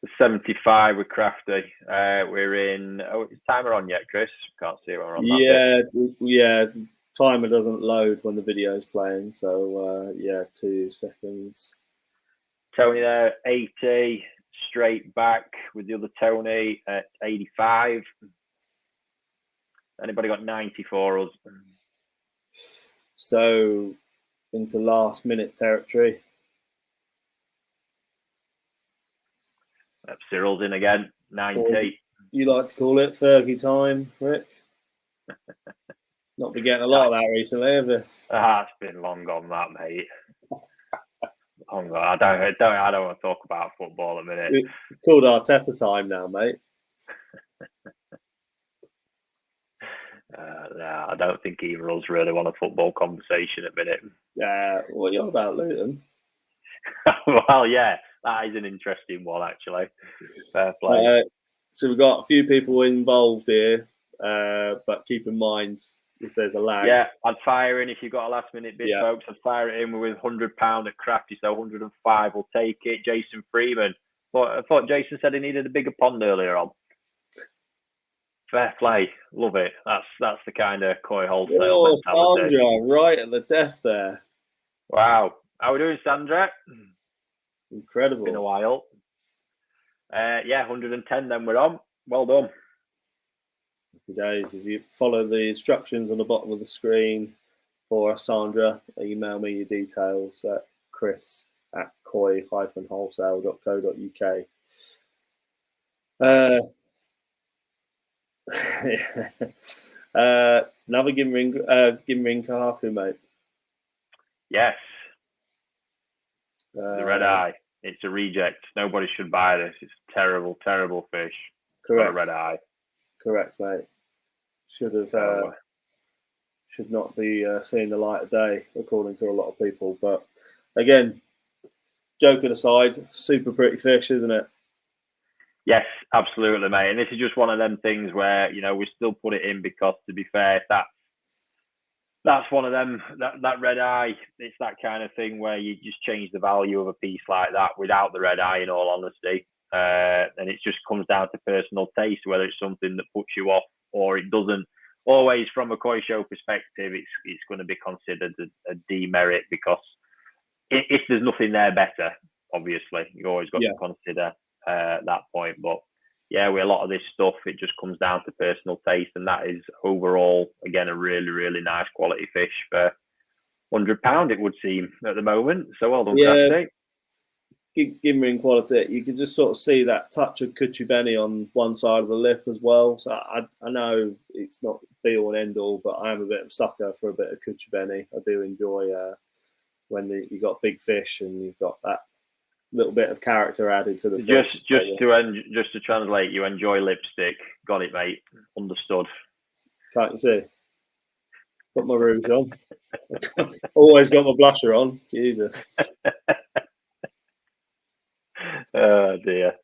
The 75 with Crafty. We're in. Oh, is timer on yet, Chris? Can't see it when we're on that bit. Yeah. Timer doesn't load when the video's playing. So, 2 seconds. Tony there, 80. Straight back with the other Tony at 85. Anybody got 90 for us? So, into last minute territory. Cyril's in again, 90. Or you like to call it Fergie time, Rick? Not been getting a lot of that recently, have you? It's been long gone, that, mate. Long gone. I don't want to talk about football a minute. It's called Arteta time now, mate. No, I don't think either of us really want a football conversation at the minute. Yeah, what are you on about, Luton? Well, yeah, that is an interesting one, actually. Fair play. So we've got a few people involved here, but keep in mind if there's a lag. Yeah, I'd fire in if you've got a last minute bid, folks. I'd fire it in with £100 at Crafty, so 105 will take it. Jason Freeman. I thought Jason said he needed a bigger pond earlier on. Fair play, love it. That's the kind of Koi wholesale mentality. Sandra, right at the death there. Wow, how are we doing, Sandra? Incredible. Been a while. 110. Then we're on. Well done. Happy days. If you follow the instructions on the bottom of the screen for Sandra, email me your details at chris@koi-wholesale.co.uk. Another Gimring Kahaku, mate. Yes. The red eye. It's a reject. Nobody should buy this. It's a terrible, terrible fish. Correct. Got a red eye. Correct, mate. Should not be seeing the light of day, according to a lot of people. But again, joking aside, super pretty fish, isn't it? Yes, absolutely, mate. And this is just one of them things where, we still put it in because, to be fair, that's one of them, that red eye, it's that kind of thing where you just change the value of a piece like that without the red eye, in all honesty. And it just comes down to personal taste, whether it's something that puts you off or it doesn't. Always, from a koi show perspective, it's going to be considered a demerit because if there's nothing there better, obviously, you've always got to consider that point. But yeah, with a lot of this stuff, it just comes down to personal taste, and that is overall, again, a really, really nice quality fish for £100, it would seem, at the moment. So well done, Crafty. Gimring quality. You can just sort of see that touch of Kuchibeni on one side of the lip as well. So I know it's not be all and end all, but I am a bit of a sucker for a bit of Kuchibeni. I do enjoy when you got big fish and you've got that little bit of character added to the fish. Just to translate, you enjoy lipstick. Got it, mate. Understood. Can't you see? Got my rouge on. Always got my blusher on. Jesus. Oh dear.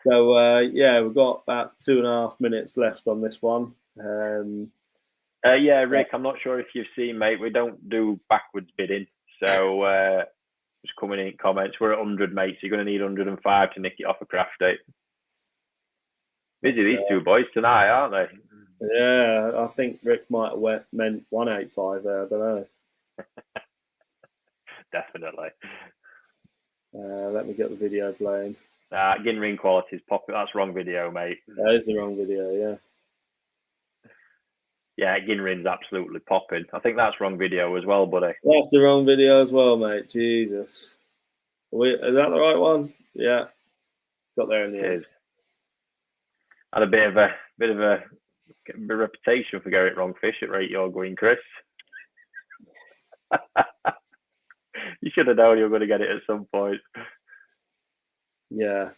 So we've got about 2.5 minutes left on this one. Rick, I'm not sure if you've seen, mate. We don't do backwards bidding, so just coming in comments. We're at 100, mate. So you're going to need 105 to nick it off a Crafty. Busy these two boys tonight, aren't they? Yeah, I think Rick might have meant 185 there. I don't know. Definitely. Let me get the video playing. Ginring quality is popular. That's wrong video, mate. That is the wrong video, yeah. Yeah, Ginring's absolutely popping. I think that's wrong video as well, buddy. That's the wrong video as well, mate. Jesus. Is that the right one? Yeah. Got there in the end. Had a bit of a reputation for getting wrong fish at rate you're going, Chris. You should have known you were going to get it at some point. Yeah.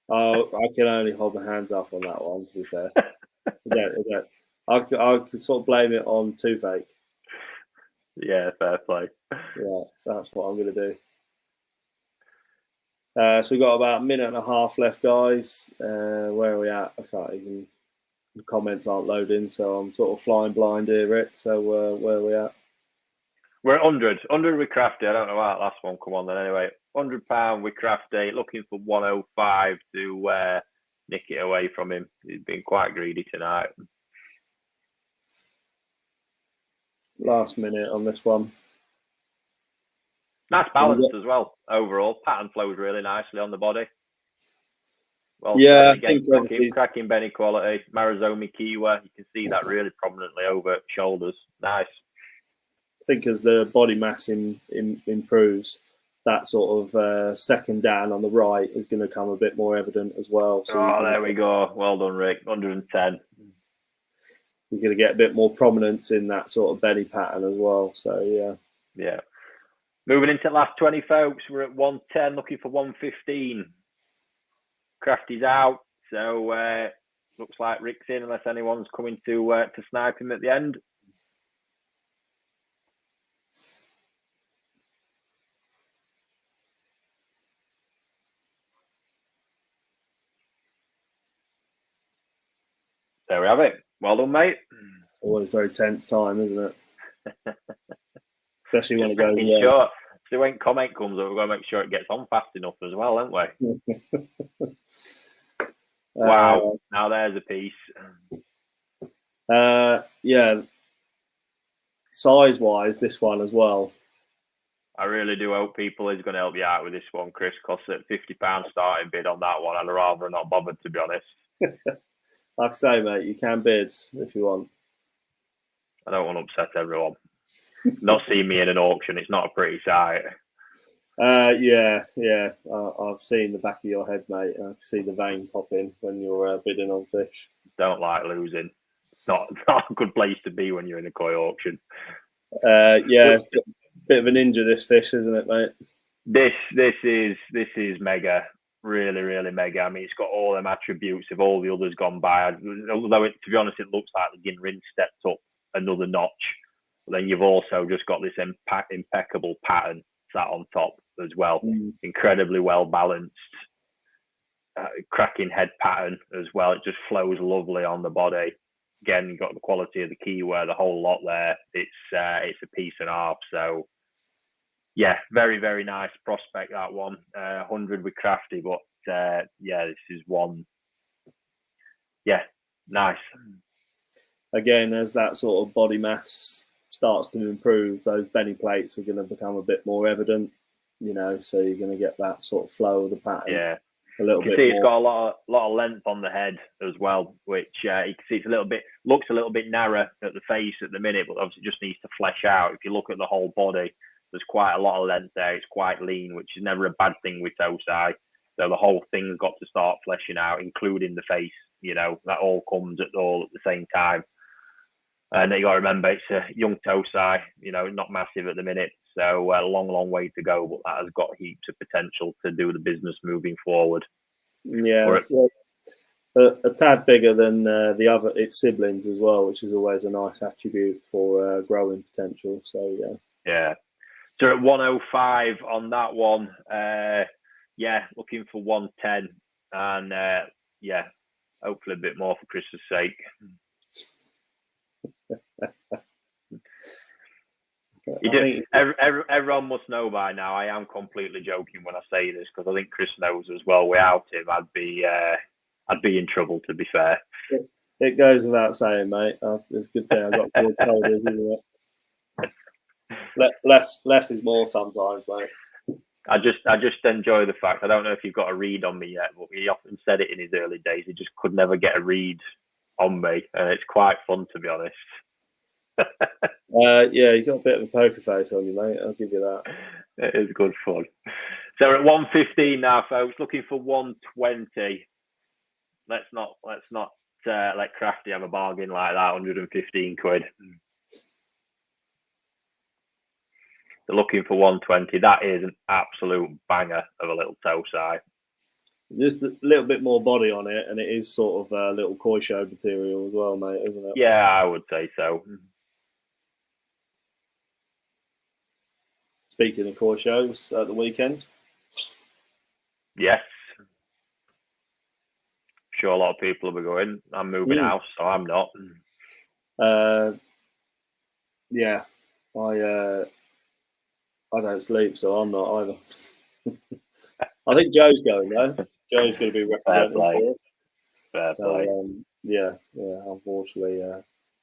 Oh, I can only hold my hands up on that one, to be fair. I could sort of blame it on toothache. Yeah, fair play. Yeah, that's what I'm going to do. So we've got about a minute and a half left, guys. Where are we at? I can't even... The comments aren't loading, so I'm sort of flying blind here, Rick. So where are we at? We're at 100. 100 with Crafty. I don't know how that last one come on then anyway. £100 with Crafty, looking for 105 to nick it away from him. He's been quite greedy tonight. Last minute on this one. Nice balance as well, overall. Pattern flows really nicely on the body. Well, yeah, cracking Benny quality. Marizomi Kiwa, you can see that really prominently over shoulders. Nice. I think as the body mass improves, that sort of second down on the right is going to come a bit more evident as well. So there we go. Well done, Rick. 110. You're going to get a bit more prominence in that sort of belly pattern as well. So, yeah. Yeah. Moving into the last 20, folks. We're at 110, looking for 115. Crafty's out, so looks like Rick's in unless anyone's coming to snipe him at the end. There we have it. Well done, mate. Always very tense time, isn't it? Especially when it goes short. So when comment comes up, we've got to make sure it gets on fast enough as well, haven't we? Wow. Now there's a piece. Yeah. Size-wise, this one as well. I really do hope people is going to help you out with this one, Chris, because at £50 starting bid on that one, I'd rather not bothered, to be honest. Like I say, mate, you can bid if you want. I don't want to upset everyone. Not seeing me in an auction, it's not a pretty sight. Yeah. I've seen the back of your head, mate. I can see the vein popping when you're bidding on fish. Don't like losing. It's not a good place to be when you're in a koi auction. Yeah, bit of a ninja, this fish, isn't it, mate? This is mega, really mega. I mean, it's got all them attributes of all the others gone by. Although, to be honest, it looks like the Ginrin stepped up another notch. But then you've also just got this impeccable pattern sat on top as well. Incredibly well balanced, cracking head pattern as well. It just flows lovely on the body. Again, you've got the quality of the keyword, the whole lot there. It's a piece and a half. So, yeah, very nice prospect, that one. 100 with Crafty, but yeah, this is one. Yeah, nice. Again, as that sort of body mass starts to improve, those belly plates are going to become a bit more evident, so you're going to get that sort of flow of the pattern. Yeah. A little bit see more. It's got a lot of length on the head as well, which you can see it's looks a little bit narrow at the face at the minute, but obviously just needs to flesh out. If you look at the whole body, there's quite a lot of length there. It's quite lean, which is never a bad thing with Tosai. So the whole thing's got to start fleshing out, including the face. That all comes at the same time. And you got to remember, it's a young Tosai, not massive at the minute. So a long way to go, but that has got heaps of potential to do the business moving forward. Yeah, a tad bigger than its siblings as well, which is always a nice attribute for growing potential. So yeah. So at 105 on that one, looking for 110, and hopefully a bit more for Chris's sake. Everyone must know by now. I am completely joking when I say this, because I think Chris knows as well. Without him, I'd be in trouble, to be fair. It goes without saying, mate. It's a good thing I got good shoulders, isn't it? Less is more sometimes, mate. I just enjoy the fact, I don't know if you've got a read on me yet, but he often said it in his early days. He just could never get a read on me, and it's quite fun, to be honest. Yeah, you got a bit of a poker face on you, mate. I'll give you that. It is good fun. So we're at 115 now, folks. Looking for 120. Let's not let Crafty have a bargain like that. 115 quid. they're looking for 120. That is an absolute banger of a little toe size. Just a little bit more body on it, and it is sort of a little koi show material as well, mate, isn't it? Yeah, I would say so. Speaking of koi shows at the weekend. Yes. Sure, a lot of people will be going. I'm moving house, so I'm not. Yeah, I don't sleep, so I'm not either. I think Joe's going though. Joe's going to be representing for us. Fair play. Yeah. Unfortunately,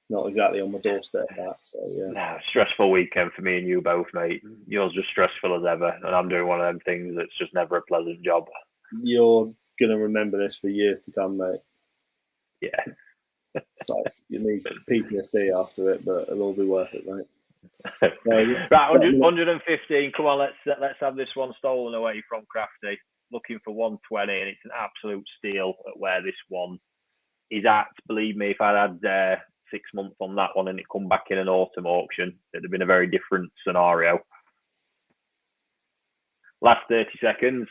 not exactly on my doorstep. That so yeah. No, stressful weekend for me and you both, mate. Yours just stressful as ever, and I'm doing one of them things that's just never a pleasant job. You're going to remember this for years to come, mate. Yeah. So you need PTSD after it, but it'll all be worth it, mate. So, right, 115. Come on, let's have this one stolen away from Crafty. Looking for 120, and it's an absolute steal at where this one is at. Believe me, if I'd had 6 months on that one and it come back in an autumn auction, it'd have been a very different scenario. Last 30 seconds.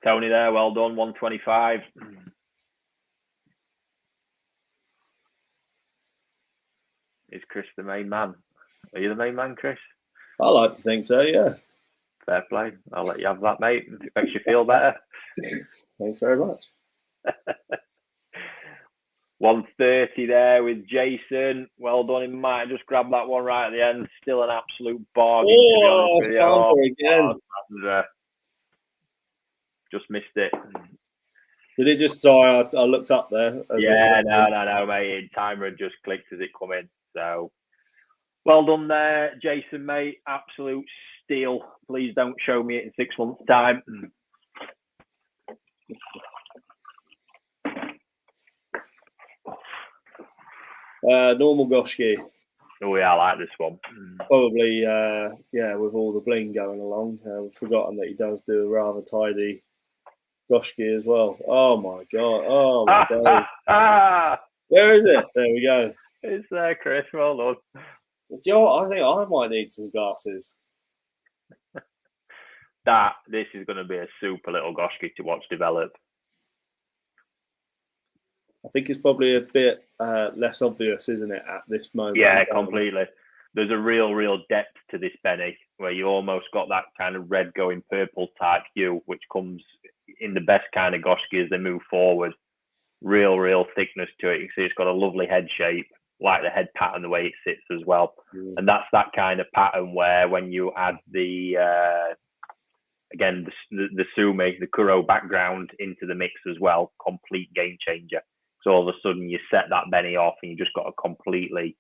Tony there, well done, 125. Is Chris the main man? Are you the main man, Chris? I like to think so, yeah. Fair play. I'll let you have that, mate. If it makes you feel better. Thanks very much. 130 there with Jason. Well done. He might have just grabbed that one right at the end. Still an absolute bargain, to be honest with you. Again. Just missed it. Did it just? Sorry, I looked up there. No, mate. Timer had just clicked as it come in. So, well done there, Jason, mate. Absolute steal. Please don't show me it in 6 months' time. Normal Goshki. Oh yeah, I like this one. Probably, with all the bling going along. I've forgotten that he does do a rather tidy Goshki as well. Oh my god! Oh my days! Where is it? There we go. It's there, Chris. Well done. Do you know what? I think I might need some glasses. This is going to be a super little Goshki to watch develop. I think it's probably a bit less obvious, isn't it, at this moment? Yeah, completely. There's a real depth to this Benny, where you almost got that kind of red going purple type hue, which comes in the best kind of Goshki as they move forward. Real thickness to it. You see it's got a lovely head shape, like the head pattern, the way it sits as well. And that's that kind of pattern where when you add the Sumi, the Kuro background into the mix as well, complete game changer. So all of a sudden you set that Benny off and you just got a completely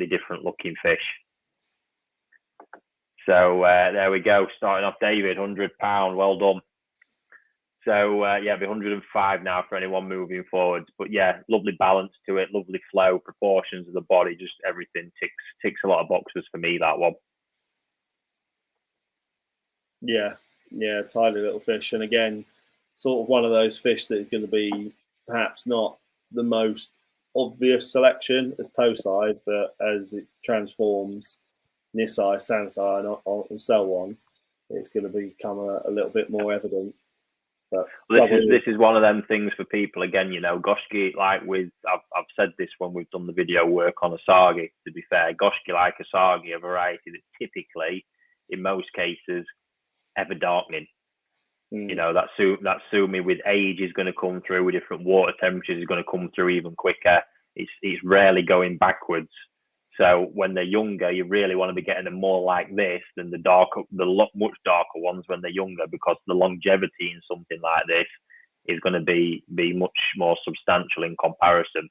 different looking fish. So there we go. Starting off, David, £100. Well done. So it'll be 105 now for anyone moving forwards. But yeah, lovely balance to it, lovely flow, proportions of the body, just everything ticks a lot of boxes for me, that one. Yeah, tiny little fish. And again, sort of one of those fish that is going to be perhaps not the most obvious selection as toe side, but as it transforms Nisai, Sansai, and so on, it's going to become a little bit more evident. But this is one of them things for people. Again, Goshki, like I've said this when we've done the video work on Asagi. To be fair, Goshki like Asagi, a variety that typically, in most cases, ever darkening. That Sumi with age is going to come through, with different water temperatures is going to come through even quicker. It's rarely going backwards. So when they're younger, you really want to be getting them more like this than the much darker ones when they're younger, because the longevity in something like this is going to be much more substantial in comparison.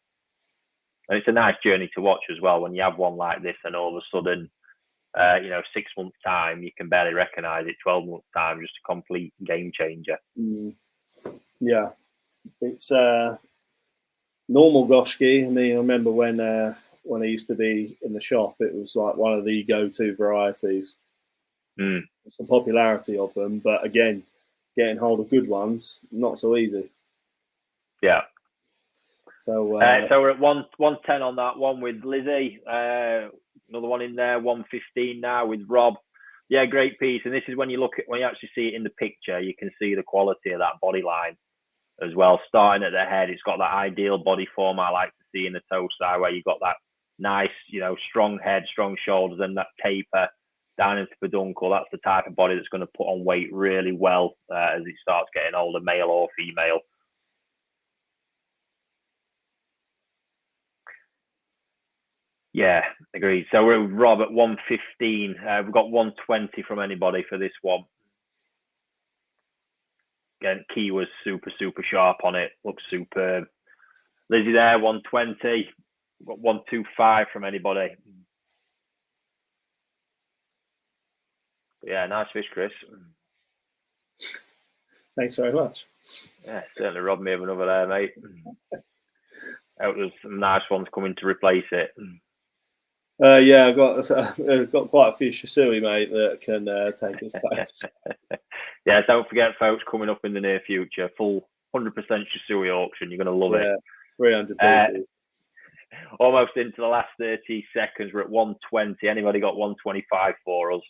And it's a nice journey to watch as well when you have one like this and all of a sudden, 6 months time, you can barely recognize it. 12 months time, just a complete game changer. Yeah, it's normal Goshki. I mean, I remember when I used to be in the shop, it was like one of the go-to varieties. It's the popularity of them, but again, getting hold of good ones, not so easy. Yeah. So we're at 110 on that one with Lizzie. Another one in there, 115 now with Rob. Yeah, great piece. And this is when you actually see it in the picture, you can see the quality of that body line as well. Starting at the head, it's got that ideal body form I like to see in the toe side, where you've got that nice, strong head, strong shoulders, and that taper down into the peduncle. That's the type of body that's going to put on weight really well as it starts getting older, male or female. Yeah, agreed. So we're Rob at 115. We've got 120 from anybody for this one. Again, Key was super, super sharp on it. Looks superb. Lizzie there, 120. We've got 125 from anybody. Yeah, nice fish, Chris. Thanks very much. Yeah, certainly robbed me of another there, mate. Hope there's some nice ones coming to replace it. Yeah, I've got quite a few Shisui, mate, that can take its place. Yeah, don't forget, folks, coming up in the near future, full 100% Shisui auction. You're going to love it. 300 pieces. Almost into the last 30 seconds. We're at 120. Anybody got 125 for us?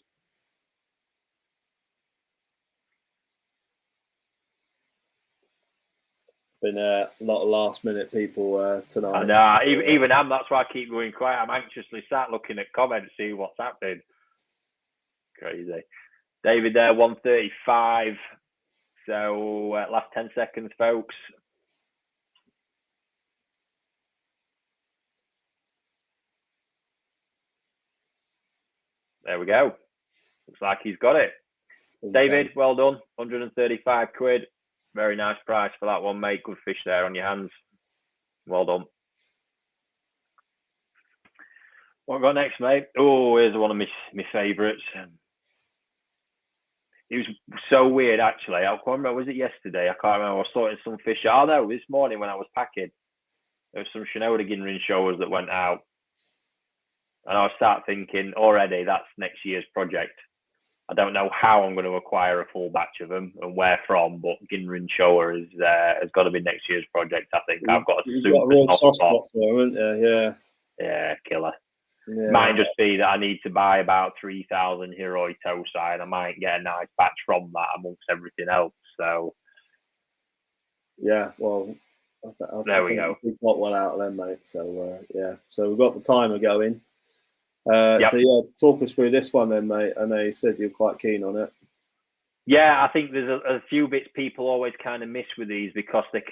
Been a lot of last-minute people tonight. I know. Even that's why I keep going quiet. I'm anxiously sat looking at comments, seeing what's happening. Crazy. David there, 135. So last 10 seconds, folks. There we go. Looks like he's got it. David, well done. 135 quid. Very nice price for that one, mate. Good fish there on your hands. Well done. What have we got next, mate? Oh, here's one of my favourites. It was so weird, actually. I can't remember, was it yesterday? I can't remember. I was sorting some fish out. Oh, no, this morning when I was packing. There was some Shinoda Ginrin showers that went out. And I start thinking, already, that's next year's project. I don't know how I'm going to acquire a full batch of them and where from, but Ginrin Shower has got to be next year's project, I think. I've got a super soft spot for them, haven't you? Yeah, killer. Yeah. Might just be that I need to buy about 3,000 Hiroi Tosai, and I might get a nice batch from that amongst everything else. So, yeah, well, there we go. We've got one out of them, mate. So, yeah. So we've got the timer going. So yeah, talk us through this one then, mate. I know you said you're quite keen on it. Yeah, I think there's a few bits people always kind of miss with these because the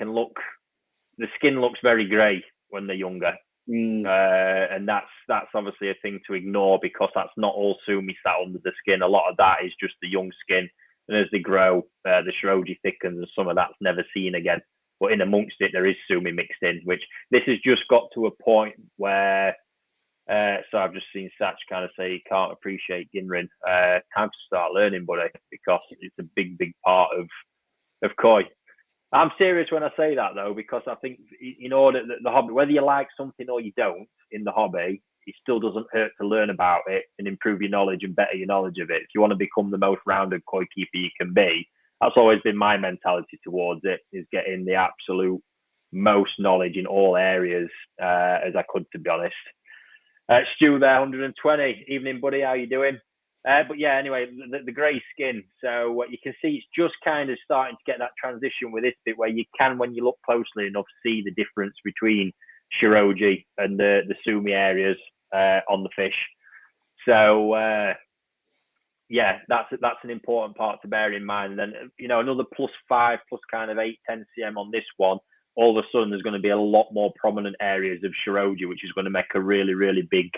skin looks very grey when they're younger. And that's obviously a thing to ignore because that's not all sumi sat under the skin. A lot of that is just the young skin. And as they grow, the shiroji thickens and some of that's never seen again. But in amongst it, there is sumi mixed in, which this has just got to a point where so I've just seen Satch kind of say he can't appreciate Ginrin. Time to start learning, buddy, because it's a big, big part of koi. I'm serious when I say that, though, because I think in order that the hobby, whether you like something or you don't in the hobby, it still doesn't hurt to learn about it and improve your knowledge and better your knowledge of it. If you want to become the most rounded koi keeper you can be, that's always been my mentality towards it, is getting the absolute most knowledge in all areas as I could, to be honest. Stu there, 120. Evening, buddy. How you doing? But yeah, anyway, the grey skin. So what you can see, it's just kind of starting to get that transition with this bit where you can, when you look closely enough, see the difference between shiroji and the sumi areas on the fish. So yeah, that's an important part to bear in mind. And then, another +5, plus kind of 8, 10 cm on this one. All of a sudden, there's going to be a lot more prominent areas of shiroji, which is going to make a really, really big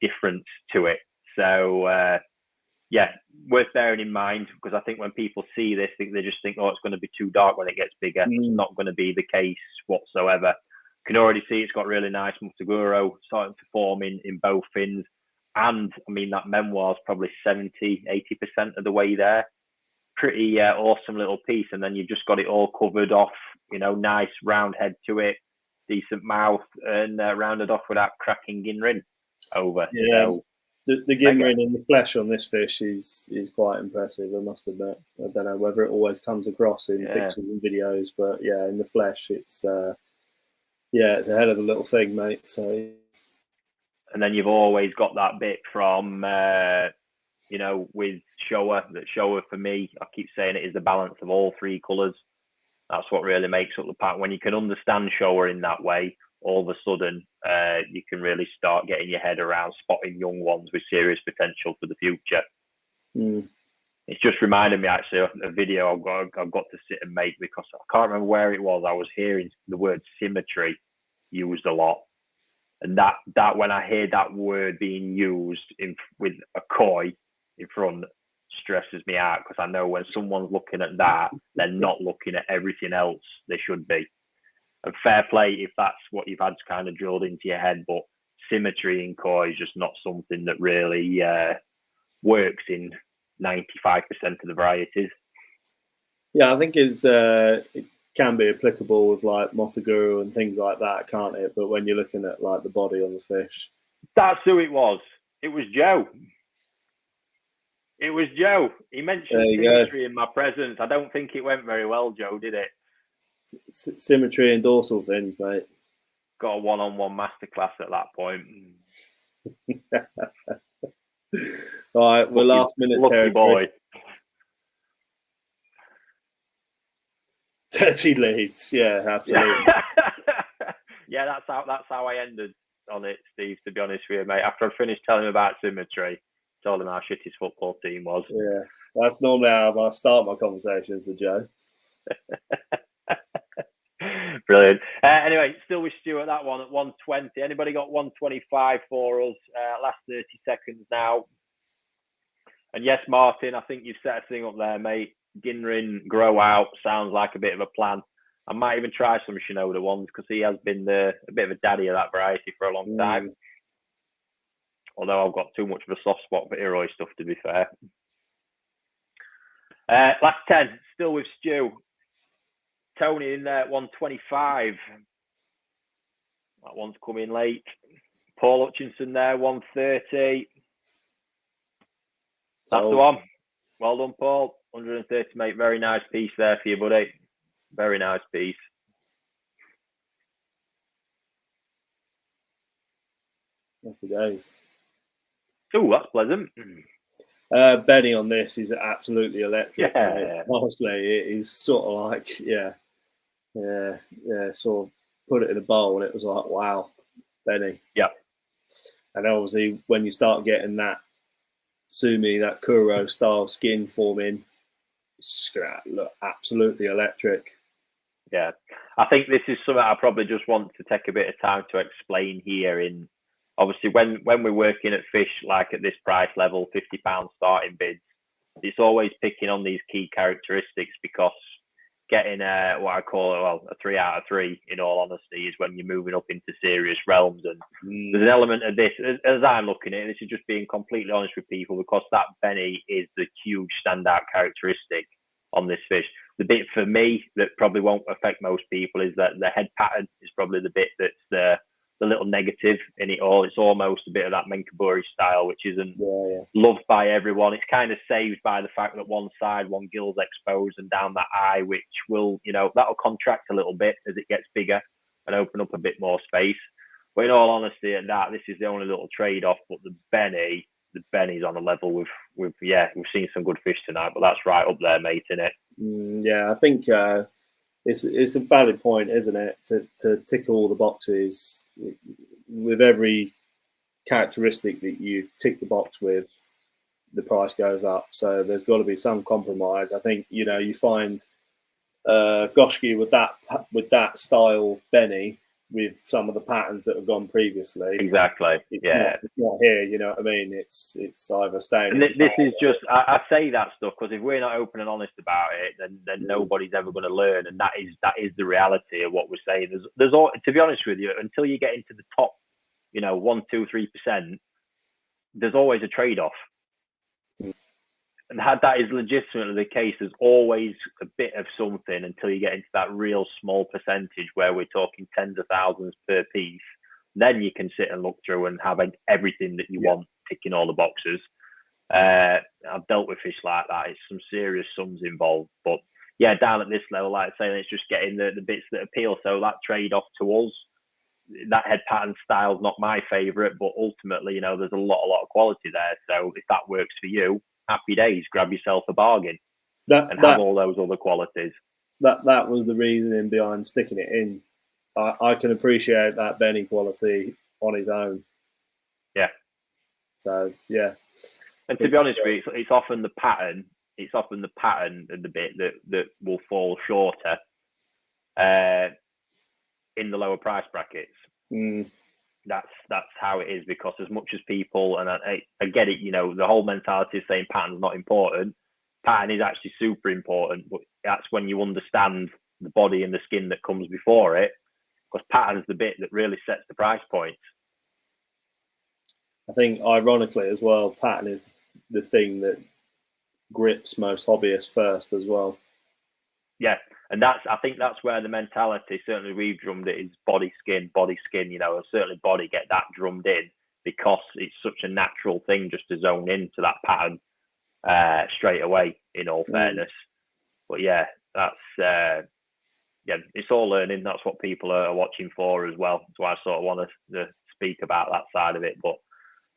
difference to it. So, yeah, worth bearing in mind, because I think when people see this, they just think, oh, it's going to be too dark when it gets bigger. It's not going to be the case whatsoever. You can already see it's got really nice Mutaguro starting to form in both fins. And, I mean, that memoir is probably 70, 80% of the way there. Pretty awesome little piece. And then you've just got it all covered off, nice round head to it, decent mouth, and rounded off with that cracking Ginrin over. Yeah, so, the Ginrin in the flesh on this fish is quite impressive, I must admit. I don't know whether it always comes across in pictures and videos, but yeah, in the flesh, it's a hell of a little thing, mate. So And then you've always got that bit from, with shower, that shower for me, I keep saying it is the balance of all three colours. That's what really makes up the pack. When you can understand shower in that way, all of a sudden, you can really start getting your head around spotting young ones with serious potential for the future. It's just reminded me actually of a video I've got to sit and make, because I can't remember where it was. I was hearing the word symmetry used a lot. And that when I hear that word being used with a koi in front, stresses me out, because I know when someone's looking at that, they're not looking at everything else they should be. And fair play if that's what you've had kind of drilled into your head, but symmetry in koi is just not something that really works in 95% of the varieties. Yeah, I think it can be applicable with like Motoguru and things like that, can't it? But when you're looking at like the body on the fish, that's who it was. It was Joe. It was Joe. He mentioned symmetry in my presence. I don't think it went very well, Joe, did it? Symmetry and dorsal fins, mate. Got a one-on-one masterclass at that point. All right, we're last minute lucky boy. 30 leads, yeah, absolutely. Yeah, that's how I ended on it, Steve, to be honest with you, mate. After I finished telling him about symmetry, told him how shit his football team was. Yeah, that's normally how I start my conversations with Joe. Brilliant. Anyway, still with Stuart, that one at 120. Anybody got 125 for us? Last 30 seconds now. And yes, Martin, I think you've set a thing up there, mate. Ginrin, grow out, sounds like a bit of a plan. I might even try some Shinoda ones, because he has been a bit of a daddy of that variety for a long time. Although I've got too much of a soft spot for Iroi stuff, to be fair. Last 10, still with Stu. Tony in there at 125. That one's coming late. Paul Hutchinson there, 130. That's the one. Well done, Paul. 130, mate. Very nice piece there for you, buddy. Very nice piece. Happy days. Oh, that's pleasant. Benny on this is absolutely electric. Yeah. Honestly, it is sort of like, sort of put it in a bowl and it was like, wow, Benny. Yeah. And obviously, when you start getting that Sumi, that Kuro style skin forming, it's going to look absolutely electric. Yeah. I think this is something I probably just want to take a bit of time to explain here. In obviously, when we're working at fish like at this price level, £50 starting bids, it's always picking on these key characteristics, because getting what I call a 3 out of 3, in all honesty, is when you're moving up into serious realms. And there's an element of this, as I'm looking at it, this is just being completely honest with people, because that Benny is the huge standout characteristic on this fish. The bit for me that probably won't affect most people is that the head pattern is probably the bit that's the little negative in it all. It's almost a bit of that Menkaburi style, which isn't loved by everyone. It's kind of saved by the fact that one gill's exposed and down that eye, which will, that'll contract a little bit as it gets bigger and open up a bit more space. But in all honesty, at that, this is the only little trade-off. But the Benny's on a level with we've seen some good fish tonight, but that's right up there, mate, isn't it? Yeah, I think it's a valid point, isn't it? To tick all the boxes with every characteristic that you tick the box with, the price goes up. So there's got to be some compromise. I think you find Goshki with that style Benny with some of the patterns that have gone previously. Exactly. It's not here. You know what I mean? It's either staying. And this is just I say that stuff because if we're not open and honest about it, then nobody's ever going to learn, and that is the reality of what we're saying. There's all, to be honest with you, until you get into the top, 1, 2, 3%, there's always a trade-off. And that is legitimately the case. There's always a bit of something until you get into that real small percentage where we're talking tens of thousands per piece. Then you can sit and look through and have everything that you want, ticking all the boxes. I've dealt with fish like that. It's some serious sums involved. But yeah, down at this level, like I say, it's just getting the bits that appeal. So that trade-off to us, that head pattern style's not my favourite, but ultimately, you know, there's a lot of quality there. So if that works for you, happy days. Grab yourself a bargain and have all those other qualities. That was the reasoning behind sticking it in. I can appreciate that Benny quality on his own. Yeah. So yeah. And to be honest with you, it's often the pattern. It's often the pattern of the bit that will fall shorter in the lower price brackets. That's how it is, because as much as people, and I get it, you know, the whole mentality is saying pattern's not important. Pattern is actually super important, but that's when you understand the body and the skin that comes before it, because pattern's the bit that really sets the price point. I think, ironically as well, pattern is the thing that grips most hobbyists first as well. Yeah, and I think that's where the mentality, certainly we've drummed it, is body skin, you know, and certainly body get that drummed in, because it's such a natural thing just to zone into that pattern straight away, in all fairness. But yeah, that's it's all learning. That's what people are watching for as well. That's why I sort of want to speak about that side of it. But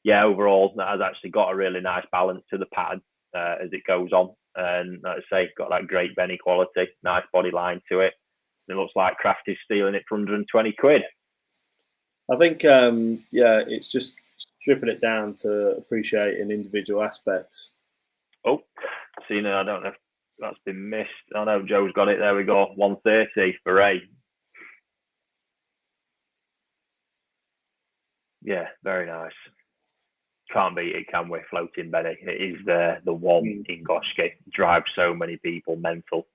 yeah, overall, that has actually got a really nice balance to the pattern as it goes on. And like I say, got that great Benny quality, nice body line to it. It looks like Craft is stealing it for 120 quid. I think, it's just stripping it down to appreciating individual aspects. Oh, see, no, I don't know if that's been missed. I know Joe's got it. There we go. 130 for Ray. Yeah, very nice. Can't beat it, can we? Floating Benny. It is the one in Goshki. Drives so many people mental.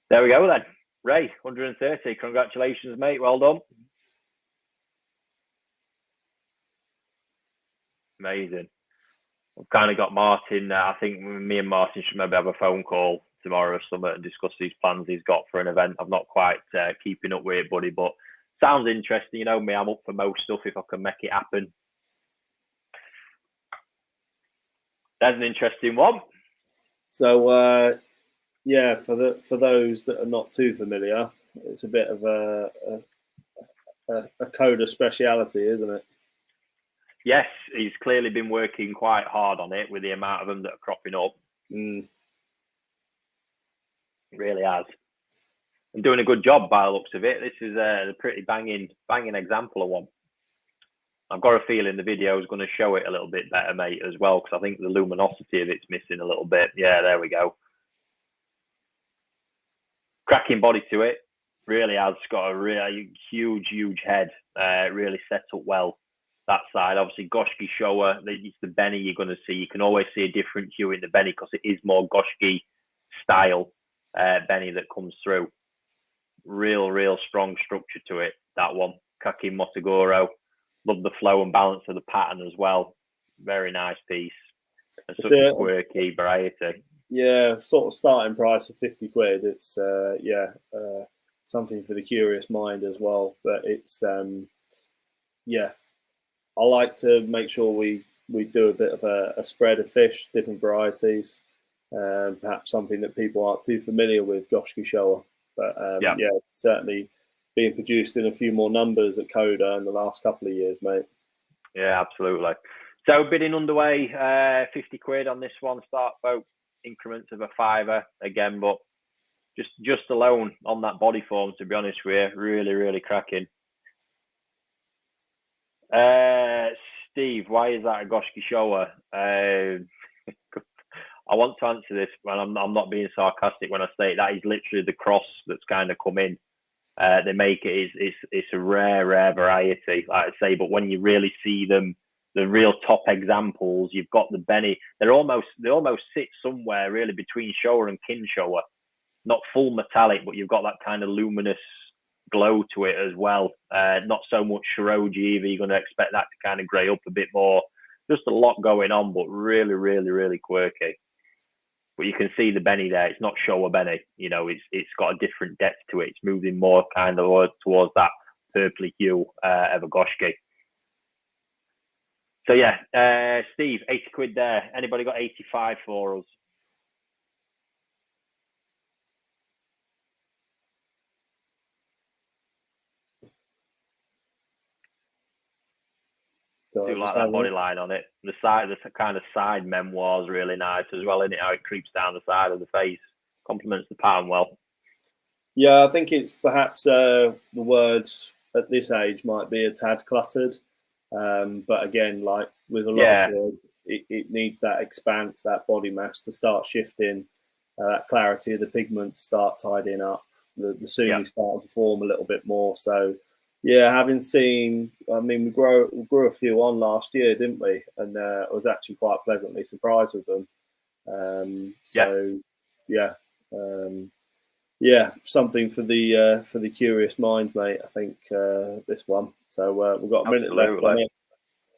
There we go then. Ray, 130. Congratulations, mate. Well done. Amazing. I've kind of got Martin. I think me and Martin should maybe have a phone call tomorrow or something and discuss these plans he's got for an event. I'm not quite keeping up with it, buddy, but sounds interesting. You know me, I'm up for most stuff if I can make it happen. That's an interesting one. So, for those that are not too familiar, it's a bit of a coda speciality, isn't it? Yes, he's clearly been working quite hard on it with the amount of them that are cropping up. He really has. And doing a good job by the looks of it. This is a pretty banging example of one. I've got a feeling the video is going to show it a little bit better, mate, as well, because I think the luminosity of it's missing a little bit. Yeah, there we go. Cracking body to it. Really has got a really huge head. Really set up well. That side, obviously, Goshki Showa, it's the Benny you're going to see. You can always see a different hue in the Benny because it is more Goshki style Benny that comes through. Real strong structure to it, that one. Kaki Motogoro. Love the flow and balance of the pattern as well. Very nice piece. And such a quirky variety. Yeah, sort of starting price of 50 quid. It's something for the curious mind as well. But it's I like to make sure we do a bit of a spread of fish, different varieties. Perhaps something that people aren't too familiar with, Goshki Showa. But it's certainly being produced in a few more numbers at Coda in the last couple of years, mate. Yeah, absolutely. So bidding underway, 50 quid on this one. Start boat increments of a fiver again, but just alone on that body form, to be honest with you, really cracking. Steve, why is that a Goshki Showa? I want to answer this, and I'm not being sarcastic when I say it. That is literally the cross that's kind of come in. They make it, it's a rare variety, like I say, but when you really see them, the real top examples, you've got the Benny. They almost sit somewhere really between Showa and Kin Showa. Not full metallic, but you've got that kind of luminous glow to it as well. Not so much Shiroji either. You're going to expect that to kind of grey up a bit more. Just a lot going on, but really quirky. But you can see the Benny there. It's not Showa Benny. You know, it's got a different depth to it. It's moving more kind of towards that purpley hue of a Goshki. So yeah, Steve, 80 quid there. Anybody got 85 for us? So do like that body line on it. The kind of side memoir is really nice as well, isn't it? How it creeps down the side of the face, complements the pattern well. Yeah, I think it's perhaps the words at this age might be a tad cluttered, but again, like with a lot of wood, it needs that expanse, that body mass to start shifting, that clarity of the pigment to start tidying up, the sumi starting to form a little bit more. So, yeah, having seen, I mean, we grew a few on last year, didn't we? And I was actually quite pleasantly surprised with them. Yeah, something for the curious minds, mate. I think this one. So we've got a minute left on it.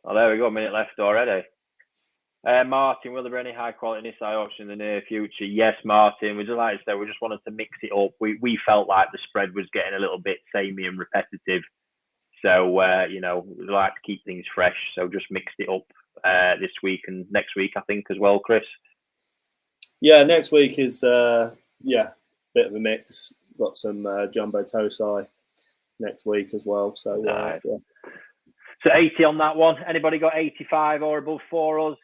Oh, there we go, a minute left already. Martin, will there be any high quality Nissan auction in the near future? Yes, Martin. We just like to say we just wanted to mix it up. We felt like the spread was getting a little bit samey and repetitive, so we'd like to keep things fresh. So just mixed it up this week and next week, I think, as well, Chris. Yeah, next week is bit of a mix. Got some jumbo Tosai next week as well. So nice. So 80 on that one. Anybody got 85 or above for us?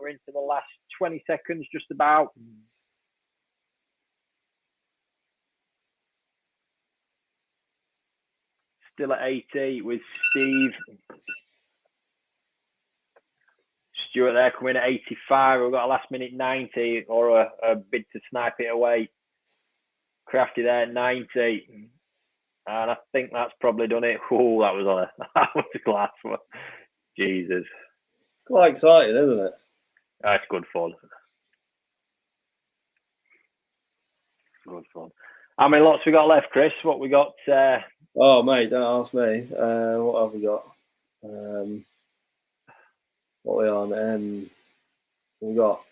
We're into the last 20 seconds, just about. Still at 80 with Steve. Stuart there coming at 85. We've got a last minute 90 or a bid to snipe it away. Crafty there at 90. And I think that's probably done it. Oh, that was on a glass one. Jesus. It's quite exciting, isn't it? That's good fun. Good fun. How many lots we got left, Chris? What we got? Oh, mate, don't ask me. What have we got? What are we on? We got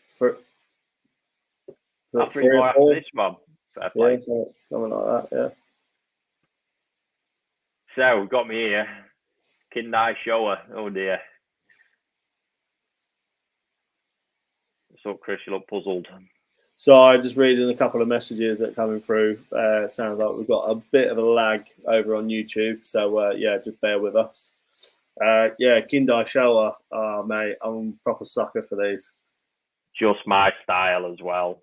three more after this one. Fair play. Yeah, something like that, yeah. So, got me here. Kindai Shower. Oh, dear. So, Chris, you look puzzled. So, I just reading a couple of messages that are coming through. Sounds like we've got a bit of a lag over on YouTube. So, just bear with us. Kindai Shower. Oh, mate, I'm a proper sucker for these. Just my style as well.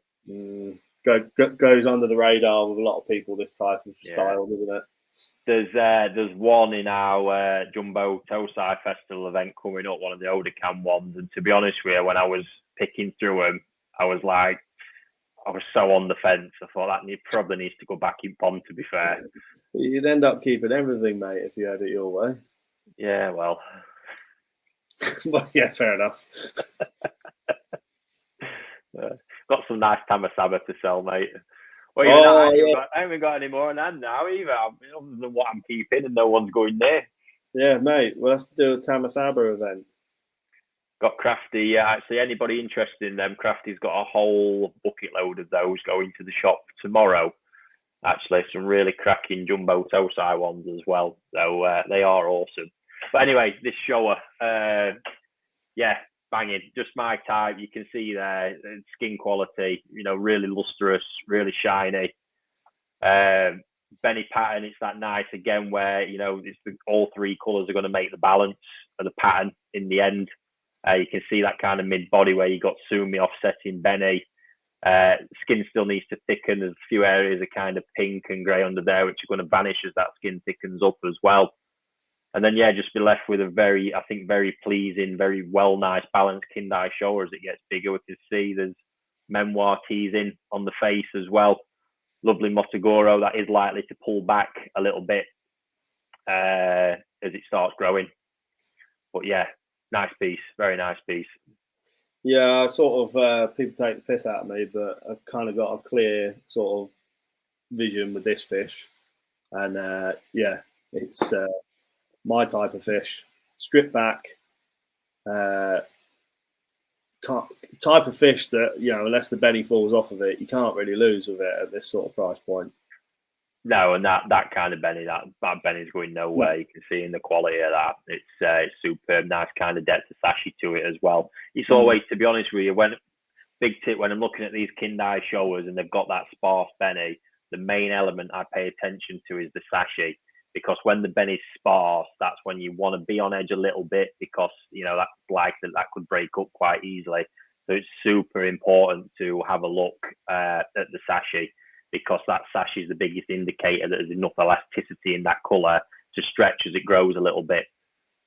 Goes under the radar with a lot of people, this type of style, doesn't it? There's one in our Jumbo Tosai Festival event coming up, one of the older cam ones. And to be honest with you, when I was picking through them, I was so on the fence. I thought that probably needs to go back in pond, to be fair. You'd end up keeping everything, mate, if you had it your way. Yeah, well. Well, yeah, fair enough. Got some nice Tamasaba to sell, mate. Well, I haven't got any more on hand now either, other than what I'm keeping, and no one's going there. Yeah, mate, we'll have to do a Tamasaba event. Got Crafty. Actually, anybody interested in them, Crafty's got a whole bucket load of those going to the shop tomorrow. Actually, some really cracking Jumbo Tosai ones as well. So they are awesome. But anyway, this shower, banging. Just my type. You can see there, skin quality, really lustrous, really shiny. Benny pattern, it's that nice again where, all three colours are going to make the balance of the pattern in the end. You can see that kind of mid-body where you got Sumi offsetting Benny. Skin still needs to thicken. There's a few areas of kind of pink and grey under there, which are going to vanish as that skin thickens up as well. And then, just be left with a very pleasing, very nice balanced Kindai shower as it gets bigger. We can see there's memoir teasing on the face as well. Lovely Motogoro that is likely to pull back a little bit as it starts growing. But nice piece, very nice piece. Yeah, sort of people take the piss out of me, but I've kind of got a clear sort of vision with this fish. And it's my type of fish, stripped back, type of fish that, unless the Benny falls off of it, you can't really lose with it at this sort of price point. No, and that kind of Benny, that Benny's going nowhere. You can see in the quality of that. It's superb, nice kind of depth of sashi to it as well. It's always, to be honest with you, when I'm looking at these Kindai showers and they've got that sparse Benny, the main element I pay attention to is the sashi. because when the Benny's sparse, that's when you want to be on edge a little bit, because that's likely that could break up quite easily. So it's super important to have a look at the sachet, because that sachet is the biggest indicator that there's enough elasticity in that colour to stretch as it grows a little bit.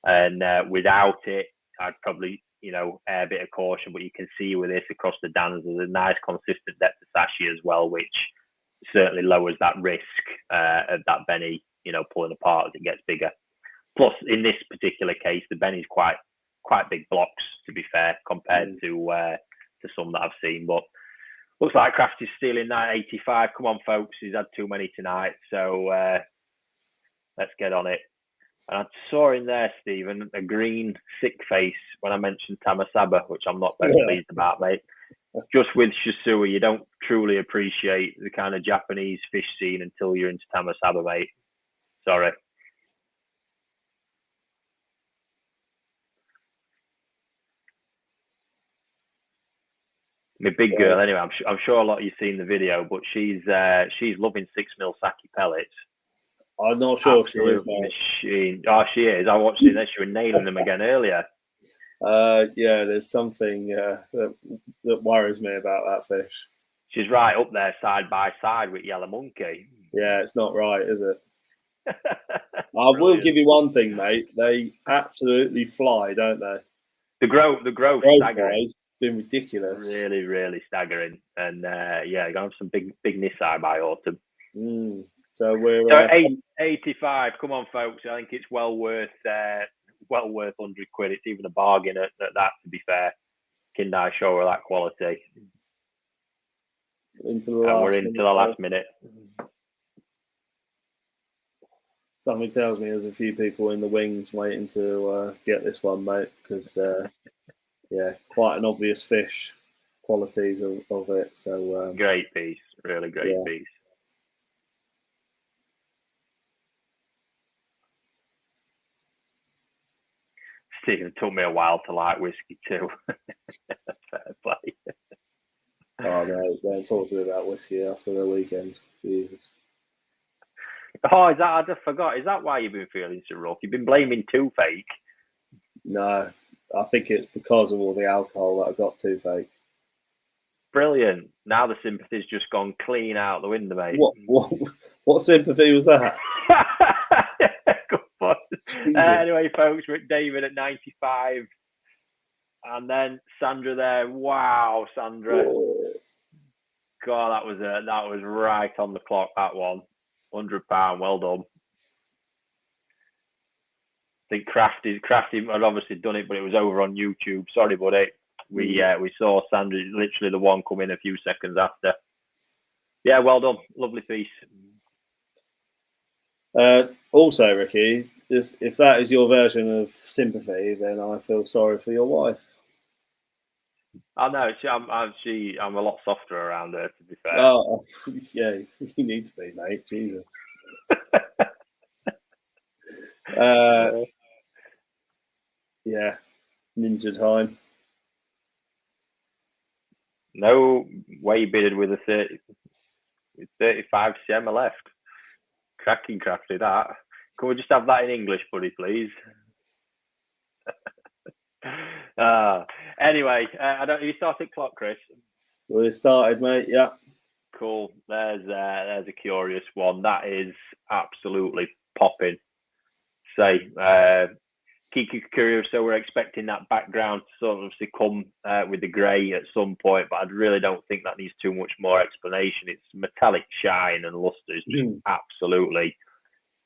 And without it, I'd probably air a bit of caution. But you can see with this across the dams, there's a nice consistent depth of sachet as well, which certainly lowers that risk of that Benny pulling apart as it gets bigger. Plus, in this particular case, the Benny's quite big blocks, to be fair, compared to some that I've seen. But looks like Crafty's stealing that 85. Come on, folks, he's had too many tonight, so let's get on it. And I saw in there, Stephen, a green sick face when I mentioned Tamasaba, which I'm not very pleased about, mate. Just with Shisui, you don't truly appreciate the kind of Japanese fish scene until you're into Tamasaba, mate. Sorry. My big girl, anyway. I'm sure a lot of you've seen the video, but she's loving 6mm sake pellets. I'm not sure if she is. Machine. Oh, she is. I watched it. She was nailing them again earlier. There's something that worries me about that fish. She's right up there, side by side with Yellow Monkey. Yeah, it's not right, is it? I will give you one thing, mate. They absolutely fly, don't they? The growth staggering. It's been ridiculous. Really, really staggering. And going to have some big Nisai by autumn. So we're 85. Come on, folks. I think it's well worth 100 quid. It's even a bargain at that, to be fair. Kindai show her that quality. We're into the last minute. Something tells me there's a few people in the wings waiting to get this one, mate, because quite an obvious fish qualities of it. So great piece, really great piece. Stephen, it took me a while to like whiskey too. Fair play. Oh no, don't talk to me about whiskey after the weekend. Jesus. Oh, is that? I just forgot. Is that why you've been feeling so rough? You've been blaming toothache. No, I think it's because of all the alcohol that I got toothache. Brilliant. Now the sympathy's just gone clean out the window, mate. What sympathy was that? Good point. Anyway, folks, we're at David at 95. And then Sandra there. Wow, Sandra. Whoa. God, that was right on the clock, that one. £100, well done. I think Crafty had obviously done it, but it was over on YouTube. Sorry, buddy. We saw Sandra, literally the one, come in a few seconds after. Yeah, well done. Lovely piece. Also, Ricky, if that is your version of sympathy, then I feel sorry for your wife. I know. I'm a lot softer around her, to be fair. Oh, yeah, you need to be, mate. Jesus. Yeah, ninja time. No way bidded with 35 cm left. Cracking Crafty, that. Can we just have that in English, buddy, please? Anyway, you started clock, Chris? We started, mate. Yeah. Cool. There's a curious one. That is absolutely popping. Say, Kiki Kurio, so we're expecting that background to sort of come with the grey at some point, but I really don't think that needs too much more explanation. It's metallic shine and luster is just absolutely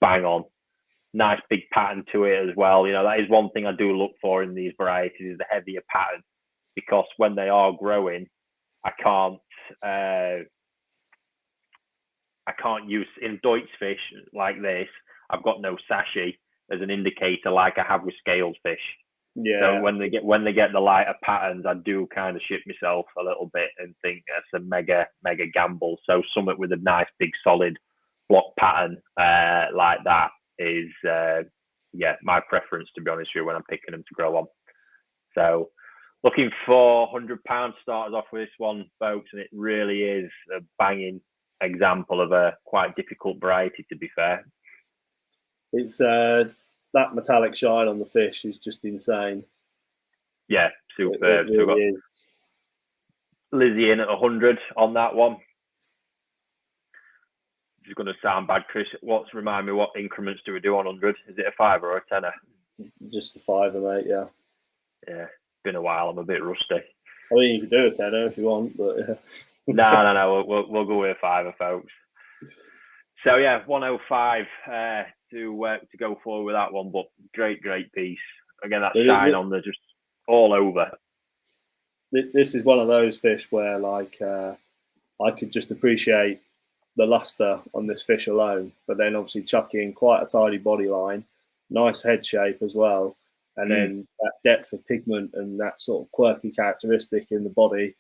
bang on. Nice big pattern to it as well. That is one thing I do look for in these varieties, is the heavier pattern, because when they are growing, I can't use in Deutsch fish like this. I've got no sachet as an indicator like I have with scaled fish. Yeah. So when they get the lighter patterns, I do kind of shit myself a little bit and think that's a mega gamble. So something with a nice big solid block pattern like that is my preference, to be honest with you, when I'm picking them to grow on. So looking for £100 starters off with this one, folks, and it really is a banging example of a quite difficult variety, to be fair. It's that metallic shine on the fish is just insane. Yeah, superb. It really is. Lizzie in at 100 on that one. It's going to sound bad, Chris. Remind me, what increments do we do on 100? Is it a fiver or a tenner? Just a fiver, mate. Yeah. Yeah, been a while. I'm a bit rusty. I mean, you can do a tenner if you want, but yeah. No. We'll go with a fiver, folks. So yeah, 105 to go forward with that one. But great piece. Again, that shine on there just all over. This is one of those fish where, like, I could just appreciate the luster on this fish alone, but then obviously chuck in quite a tidy body line, nice head shape as well, and then that depth of pigment and that sort of quirky characteristic in the body.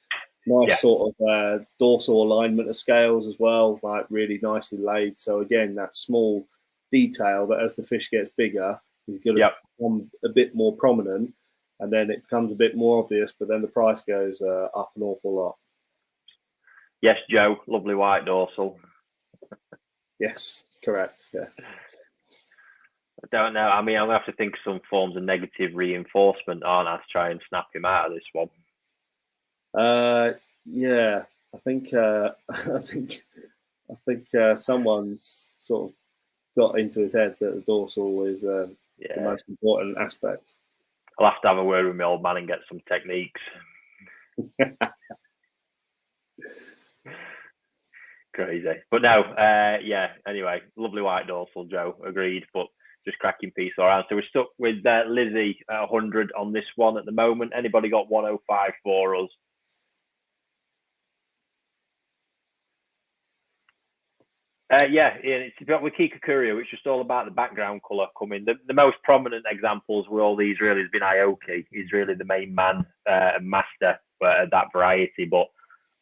Nice sort of dorsal alignment of scales as well, like really nicely laid. So again, that small detail, but as the fish gets bigger, is going to become a bit more prominent, and then it becomes a bit more obvious. But then the price goes up an awful lot. Yes, Joe. Lovely white dorsal. Yes, correct. Yeah. I don't know. I mean, I'm gonna have to think of some forms of negative reinforcement, aren't I, to try and snap him out of this one. Yeah, I think someone's sort of got into his head that the dorsal is the most important aspect. I'll have to have a word with my old man and get some techniques. Crazy. But no, anyway, lovely white dorsal, Joe. Agreed, but just cracking piece all around. So we're stuck with Lizzie at 100 on this one at the moment. Anybody got 105 for us? It's about with Kikukurio, it's just all about the background colour coming. The most prominent examples with all these really has been Aoki. He's really the main man and master at that variety, but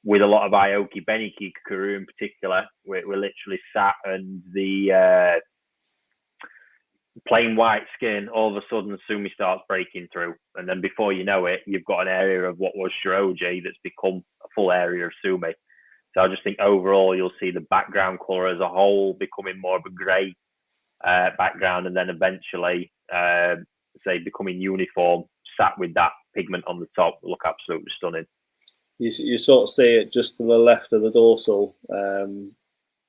with a lot of Aoki, Benny Kikukurio in particular, we're literally sat and the plain white skin, all of a sudden Sumi starts breaking through. And then before you know it, you've got an area of what was Shiroji that's become a full area of Sumi. So I just think overall you'll see the background colour as a whole becoming more of a grey background, and then eventually, becoming uniform, sat with that pigment on the top, will look absolutely stunning. You sort of see it just to the left of the dorsal,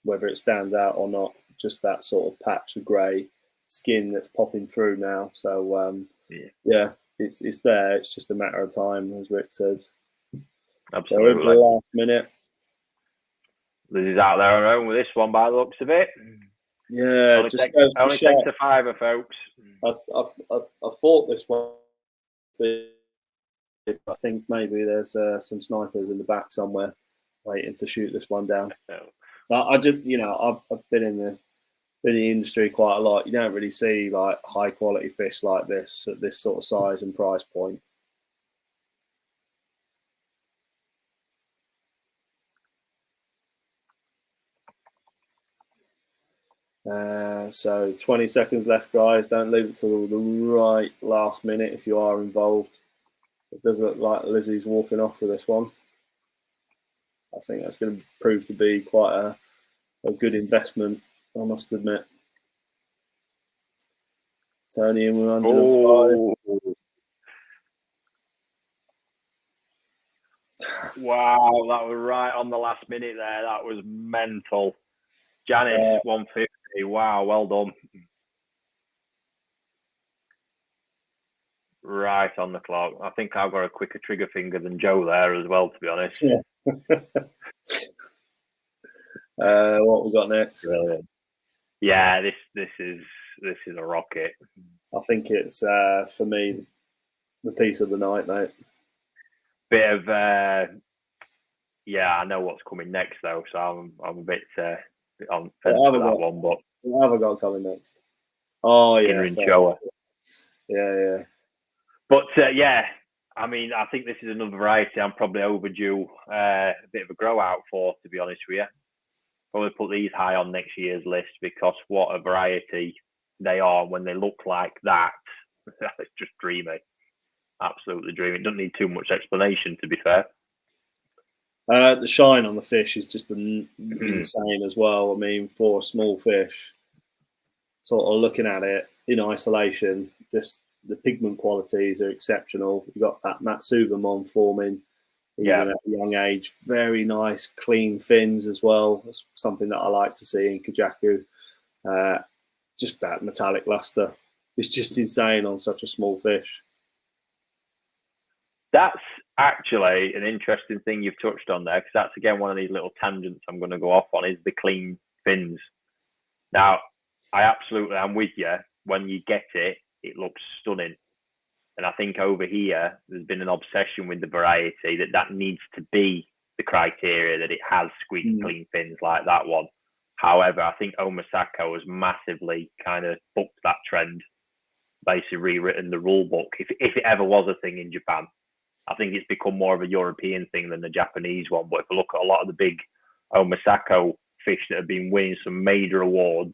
whether it stands out or not, just that sort of patch of grey skin that's popping through now. So it's there. It's just a matter of time, as Rick says. Absolutely. So over the last minute. Lizzie's out there on her own with this one by the looks of it. Yeah, only takes a fiver, folks. I thought this one, I think maybe there's some snipers in the back somewhere waiting to shoot this one down. So I just, I've been in the industry quite a lot. You don't really see like high quality fish like this at this sort of size and price point. So 20 seconds left, guys. Don't leave it till the right last minute if you are involved. It does look like Lizzie's walking off with this one. I think that's going to prove to be quite a good investment, I must admit. Tony in 105. Wow, that was right on the last minute there. That was mental. Janice, 150. Wow, well done. Right on the clock. I think I've got a quicker trigger finger than Joe there as well, to be honest. Yeah. What we got next? Brilliant. Yeah, this is a rocket. I think it's for me the piece of the night, mate. Bit of I know what's coming next though, so I'm a bit on fence for that one. But what have I got coming next? Oh yeah, yeah. But I mean, I think this is another variety I'm probably overdue a bit of a grow out for, to be honest with you. Probably put these high on next year's list because what a variety they are when they look like that. It's just dreamy. Absolutely dreamy. It doesn't need too much explanation, to be fair. The shine on the fish is just insane as well. I mean, for a small fish, sort of looking at it in isolation, just the pigment qualities are exceptional. You've got that Matsubamon forming even at a young age. Very nice, clean fins as well. That's something that I like to see in Kajaku. Just that metallic luster. It's just insane on such a small fish. That's actually an interesting thing you've touched on there, because that's again one of these little tangents I'm going to go off on, is the clean fins. Now, I absolutely am with you. When you get it, it looks stunning. And I think over here, there's been an obsession with the variety that needs to be the criteria, that it has squeaky clean fins like that one. However, I think Omasako has massively kind of booked that trend, basically rewritten the rule book. If it ever was a thing in Japan, I think it's become more of a European thing than the Japanese one. But if you look at a lot of the big Omasako fish that have been winning some major awards,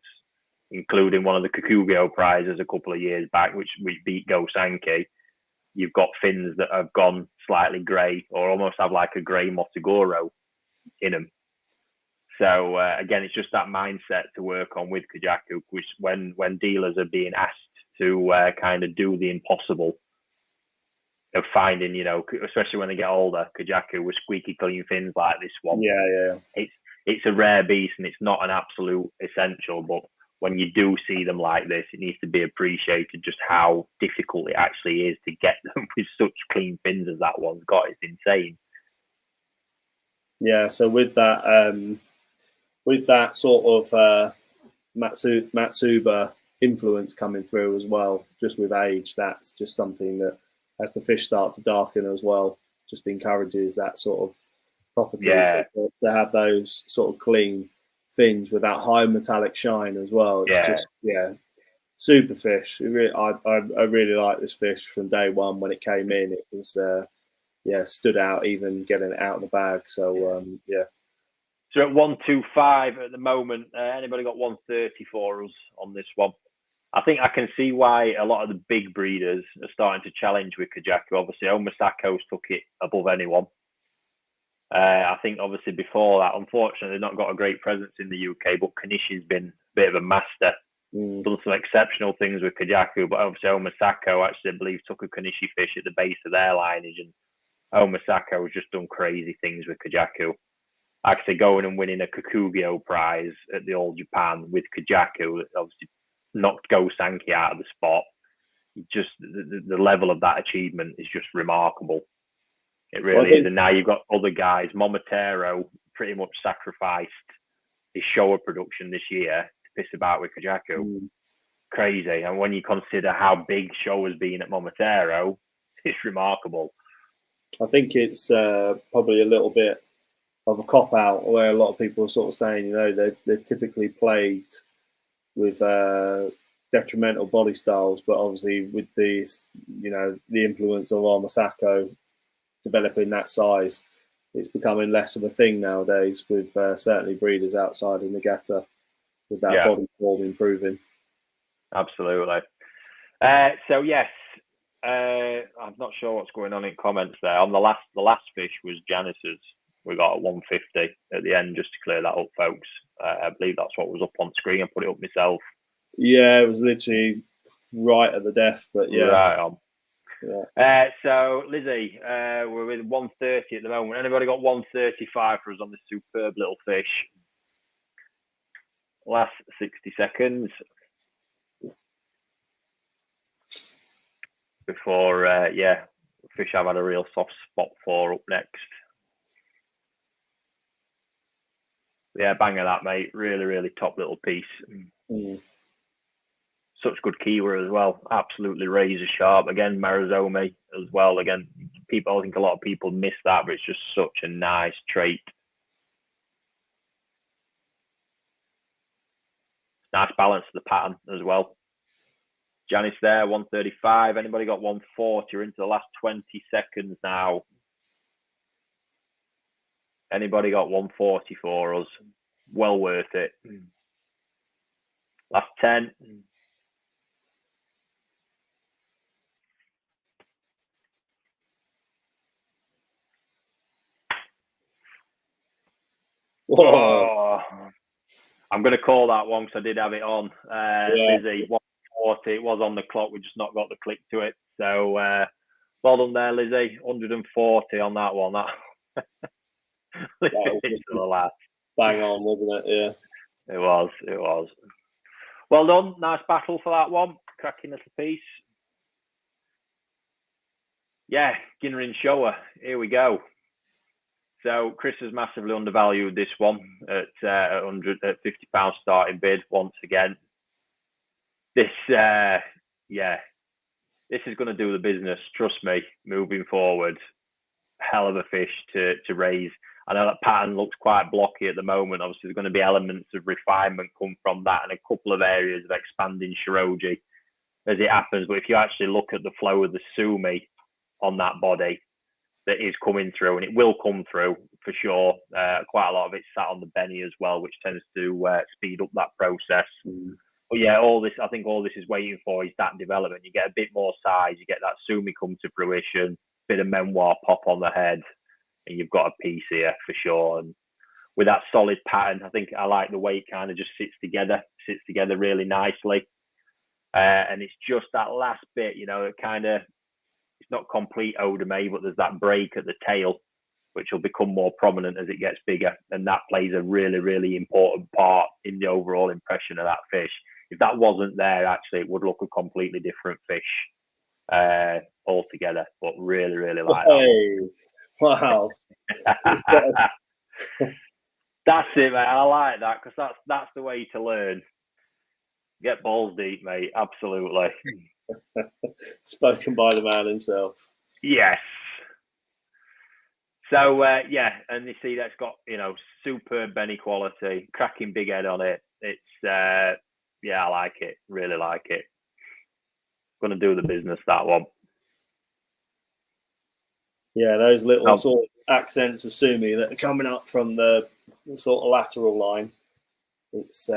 including one of the Kikugyo prizes a couple of years back, which beat Go Sankey, you've got fins that have gone slightly grey or almost have like a grey Motogoro in them. So again, it's just that mindset to work on with Kajaku, which when dealers are being asked to kind of do the impossible of finding, especially when they get older, Kajaku with squeaky clean fins like this one. Yeah. It's a rare beast and it's not an absolute essential, but when you do see them like this, it needs to be appreciated just how difficult it actually is to get them with such clean fins as that one's got. It's insane. Yeah, so with that sort of Matsuba influence coming through as well, just with age, that's just something that, as the fish start to darken as well, just encourages that sort of property. Yeah. So to have those sort of clean fins with that high metallic shine as well. It's just, super fish. I really like this fish from day one when it came in. It was stood out even getting it out of the bag. So So at 125 at the moment, anybody got 130 for us on this one? I think I can see why a lot of the big breeders are starting to challenge with Kajaku. Obviously, Omasako's took it above anyone. I think obviously before that, unfortunately, they've not got a great presence in the UK, but Kanishi's been a bit of a master. Done some exceptional things with Kajaku, but obviously Omasako actually, I believe, took a Kanishi fish at the base of their lineage, and Omasako has just done crazy things with Kajaku. Actually going and winning a Kikugyo prize at the All Japan with Kajaku, obviously knocked Go Sankey out of the spot. Just the level of that achievement is just remarkable. It really is. And now you've got other guys. Momotaro pretty much sacrificed his Showa production this year to piss about with Kajaku. Crazy. And when you consider how big Showa's been at Momotaro, it's remarkable. I think it's probably a little bit of a cop out, where a lot of people are sort of saying, they're typically plagued with detrimental body styles, but obviously with these, the influence of Omasako developing that size, it's becoming less of a thing nowadays with certainly breeders outside of Niigata, with that body form improving. Absolutely. So yes, I'm not sure what's going on in comments there. On the last fish was Janice's. We got at 150 at the end, just to clear that up, folks. I believe that's what was up on screen. I put it up myself. Yeah, it was literally right at the death, but yeah. Right on. Yeah. So, Lizzie, we're with 130 at the moment. Anybody got 135 for us on this superb little fish? Last 60 seconds. Before, fish I've had a real soft spot for up next. Yeah, bang of that, mate. Really, really top little piece. Such good keyword as well. Absolutely razor sharp. Again, Marizome as well. Again, I think a lot of people miss that, but it's just such a nice trait. Nice balance to the pattern as well. Janice there, 135. Anybody got 140? You're into the last 20 seconds now. Anybody got 140 for us? Well worth it. Last 10. Whoa. I'm going to call that one because I did have it on. Lizzie, 140. It was on the clock. We just not got the click to it. So well done there, Lizzie. 140 on that one. That to the last. Bang on, wasn't it? Yeah. It was. Well done. Nice battle for that one. Cracking little piece. Yeah, Ginner and Shower. Here we go. So Chris has massively undervalued this one at £50 starting bid once again. This is going to do the business. Trust me, moving forward. Hell of a fish to raise. I know that pattern looks quite blocky at the moment. Obviously, there's going to be elements of refinement come from that and a couple of areas of expanding Shiroji as it happens. But if you actually look at the flow of the Sumi on that body that is coming through, and it will come through for sure. Quite a lot of it's sat on the Benny as well, which tends to speed up that process. But yeah, I think all this is waiting for is that development. You get a bit more size, you get that Sumi come to fruition, bit of memoir pop on the head, and you've got a piece here for sure. And with that solid pattern, I think I like the way it kind of just sits together really nicely. And it's just that last bit, it kind of, it's not complete Odame, but there's that break at the tail, which will become more prominent as it gets bigger. And that plays a really, really important part in the overall impression of that fish. If that wasn't there, actually, it would look a completely different fish altogether. But really, really like that. Wow. That's it, mate. I like that because that's the way to learn. Get balls deep, mate. Absolutely. Spoken by the man himself. Yes. So, and you see that's got, superb Benny quality, cracking big head on it. It's, I like it. Really like it. Going to do the business, that one. Yeah, those little sort of accents of Sumi that are coming up from the sort of lateral line. It's,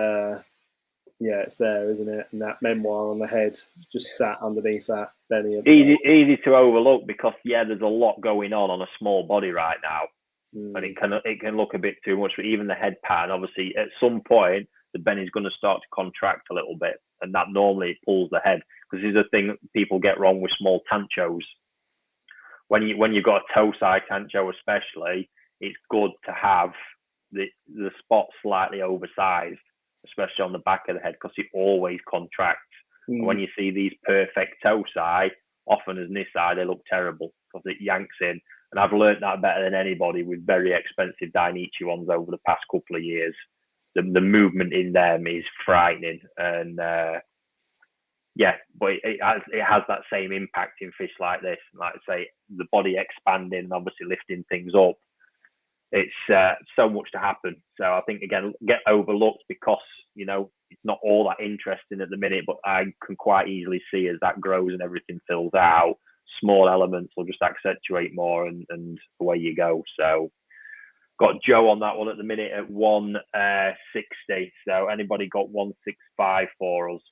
it's there, isn't it? And that memoir on the head just sat underneath that Benny. Easy to overlook because there's a lot going on a small body right now, and it can look a bit too much. But even the head pattern, obviously, at some point the Benny's going to start to contract a little bit, and that normally pulls the head. Because this is the thing that people get wrong with small tanchos. When you've got a toe side tancho, especially, it's good to have the spot slightly oversized, especially on the back of the head, because it always contracts. And when you see these perfect toe side, often as this side, they look terrible because it yanks in. And I've learned that better than anybody with very expensive Dainichi ones over the past couple of years. The movement in them is frightening. And but it has that same impact in fish like this. Like I say, the body expanding and obviously lifting things up. It's so much to happen. So I think, again, get overlooked because, it's not all that interesting at the minute, but I can quite easily see as that grows and everything fills out, small elements will just accentuate more and away you go. So got Joe on that one at the minute at 160. So anybody got 165 for us?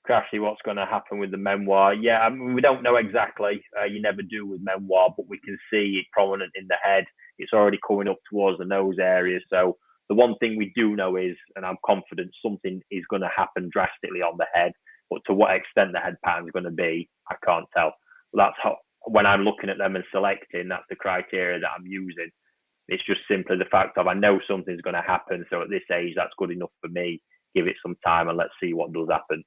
Crafty, what's going to happen with the memoir? Yeah, I mean, we don't know exactly. You never do with memoir, but we can see it prominent in the head. It's already coming up towards the nose area. So the one thing we do know is, and I'm confident something is going to happen drastically on the head, but to what extent the head pattern is going to be, I can't tell. But that's how, when I'm looking at them and selecting, that's the criteria that I'm using. It's just simply the fact of I know something's going to happen. So at this age, that's good enough for me. Give it some time and let's see what does happen.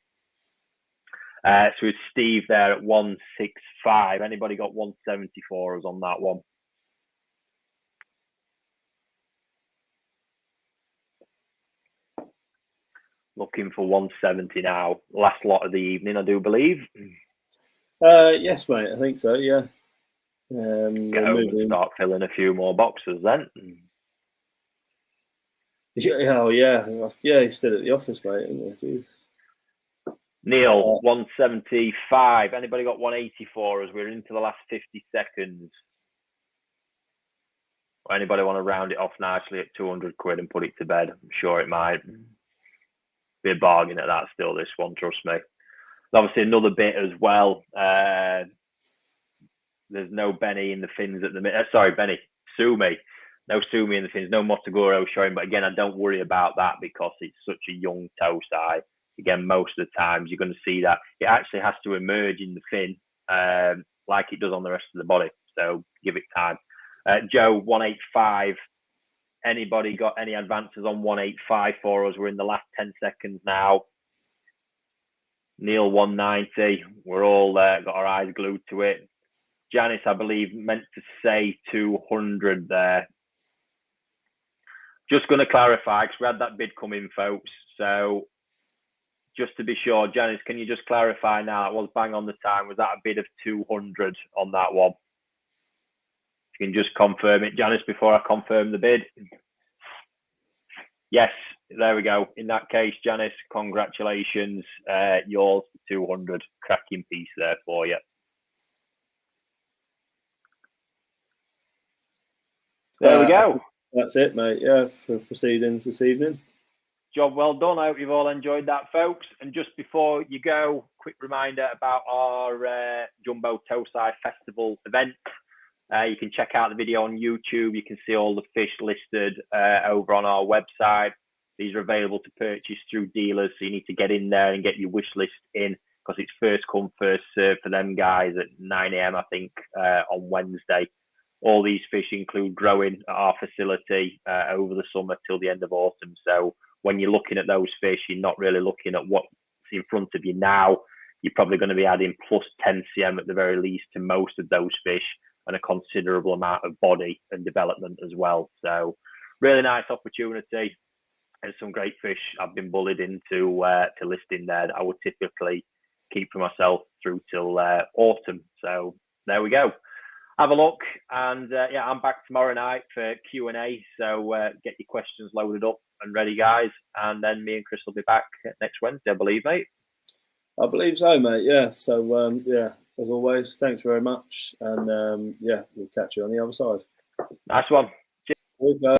So it's Steve there at 165. Anybody got 170 for us on that one? Looking for 170 now. Last lot of the evening, I do believe. Yes, mate. I think so. Yeah. Get home and start filling a few more boxes then. Yeah. Yeah. He's still at the office, mate. Isn't he? Neil, 175. Anybody got 180 for us? We're into the last 50 seconds. Or anybody want to round it off nicely at 200 quid and put it to bed? I'm sure it might be a bargain at that still, this one, trust me. Obviously, another bit as well. There's no Benny in the fins at the minute. Sorry, Benny, Sumi. no sumi in the fins, no Motogoro showing. But again, I don't worry about that because it's such a young toe size. Again, most of the times you're going to see that it actually has to emerge in the fin like it does on the rest of the body. So give it time. Joe, 185. Anybody got any advances on 185 for us? We're in the last 10 seconds now. Neil, 190. We're all got our eyes glued to it. Janice, I believe, meant to say 200 there. Just going to clarify, because we had that bid come in, folks. So just to be sure, Janice, can you just clarify now? It was bang on the time. Was that a bid of 200 on that one? You can just confirm it, Janice, before I confirm the bid. Yes, there we go. In that case, Janice, congratulations. Yours, 200. Cracking piece there for you. There we go. That's it, mate. Yeah, for proceedings this evening. Job well done. I hope you've all enjoyed that, folks. And just before you go, quick reminder about our Jumbo Toe Size Festival event. You can check out the video on YouTube. You can see all the fish listed over on our website. These are available to purchase through dealers, so you need to get in there and get your wish list in because it's first come, first serve for them guys at 9 a.m. I think on Wednesday. All these fish include growing at our facility over the summer till the end of autumn. So when you're looking at those fish, you're not really looking at what's in front of you now. You're probably going to be adding plus 10 cm at the very least to most of those fish and a considerable amount of body and development as well. So really nice opportunity and some great fish I've been bullied into to listing there that I would typically keep for myself through till autumn. So there we go. Have a look, and yeah, I'm back tomorrow night for Q&A. So get your questions loaded up and ready, guys, and then me and Chris will be back next Wednesday, I believe, mate. I believe so, mate. Yeah. So yeah, as always, thanks very much, and yeah, we'll catch you on the other side. Nice one. Cheers.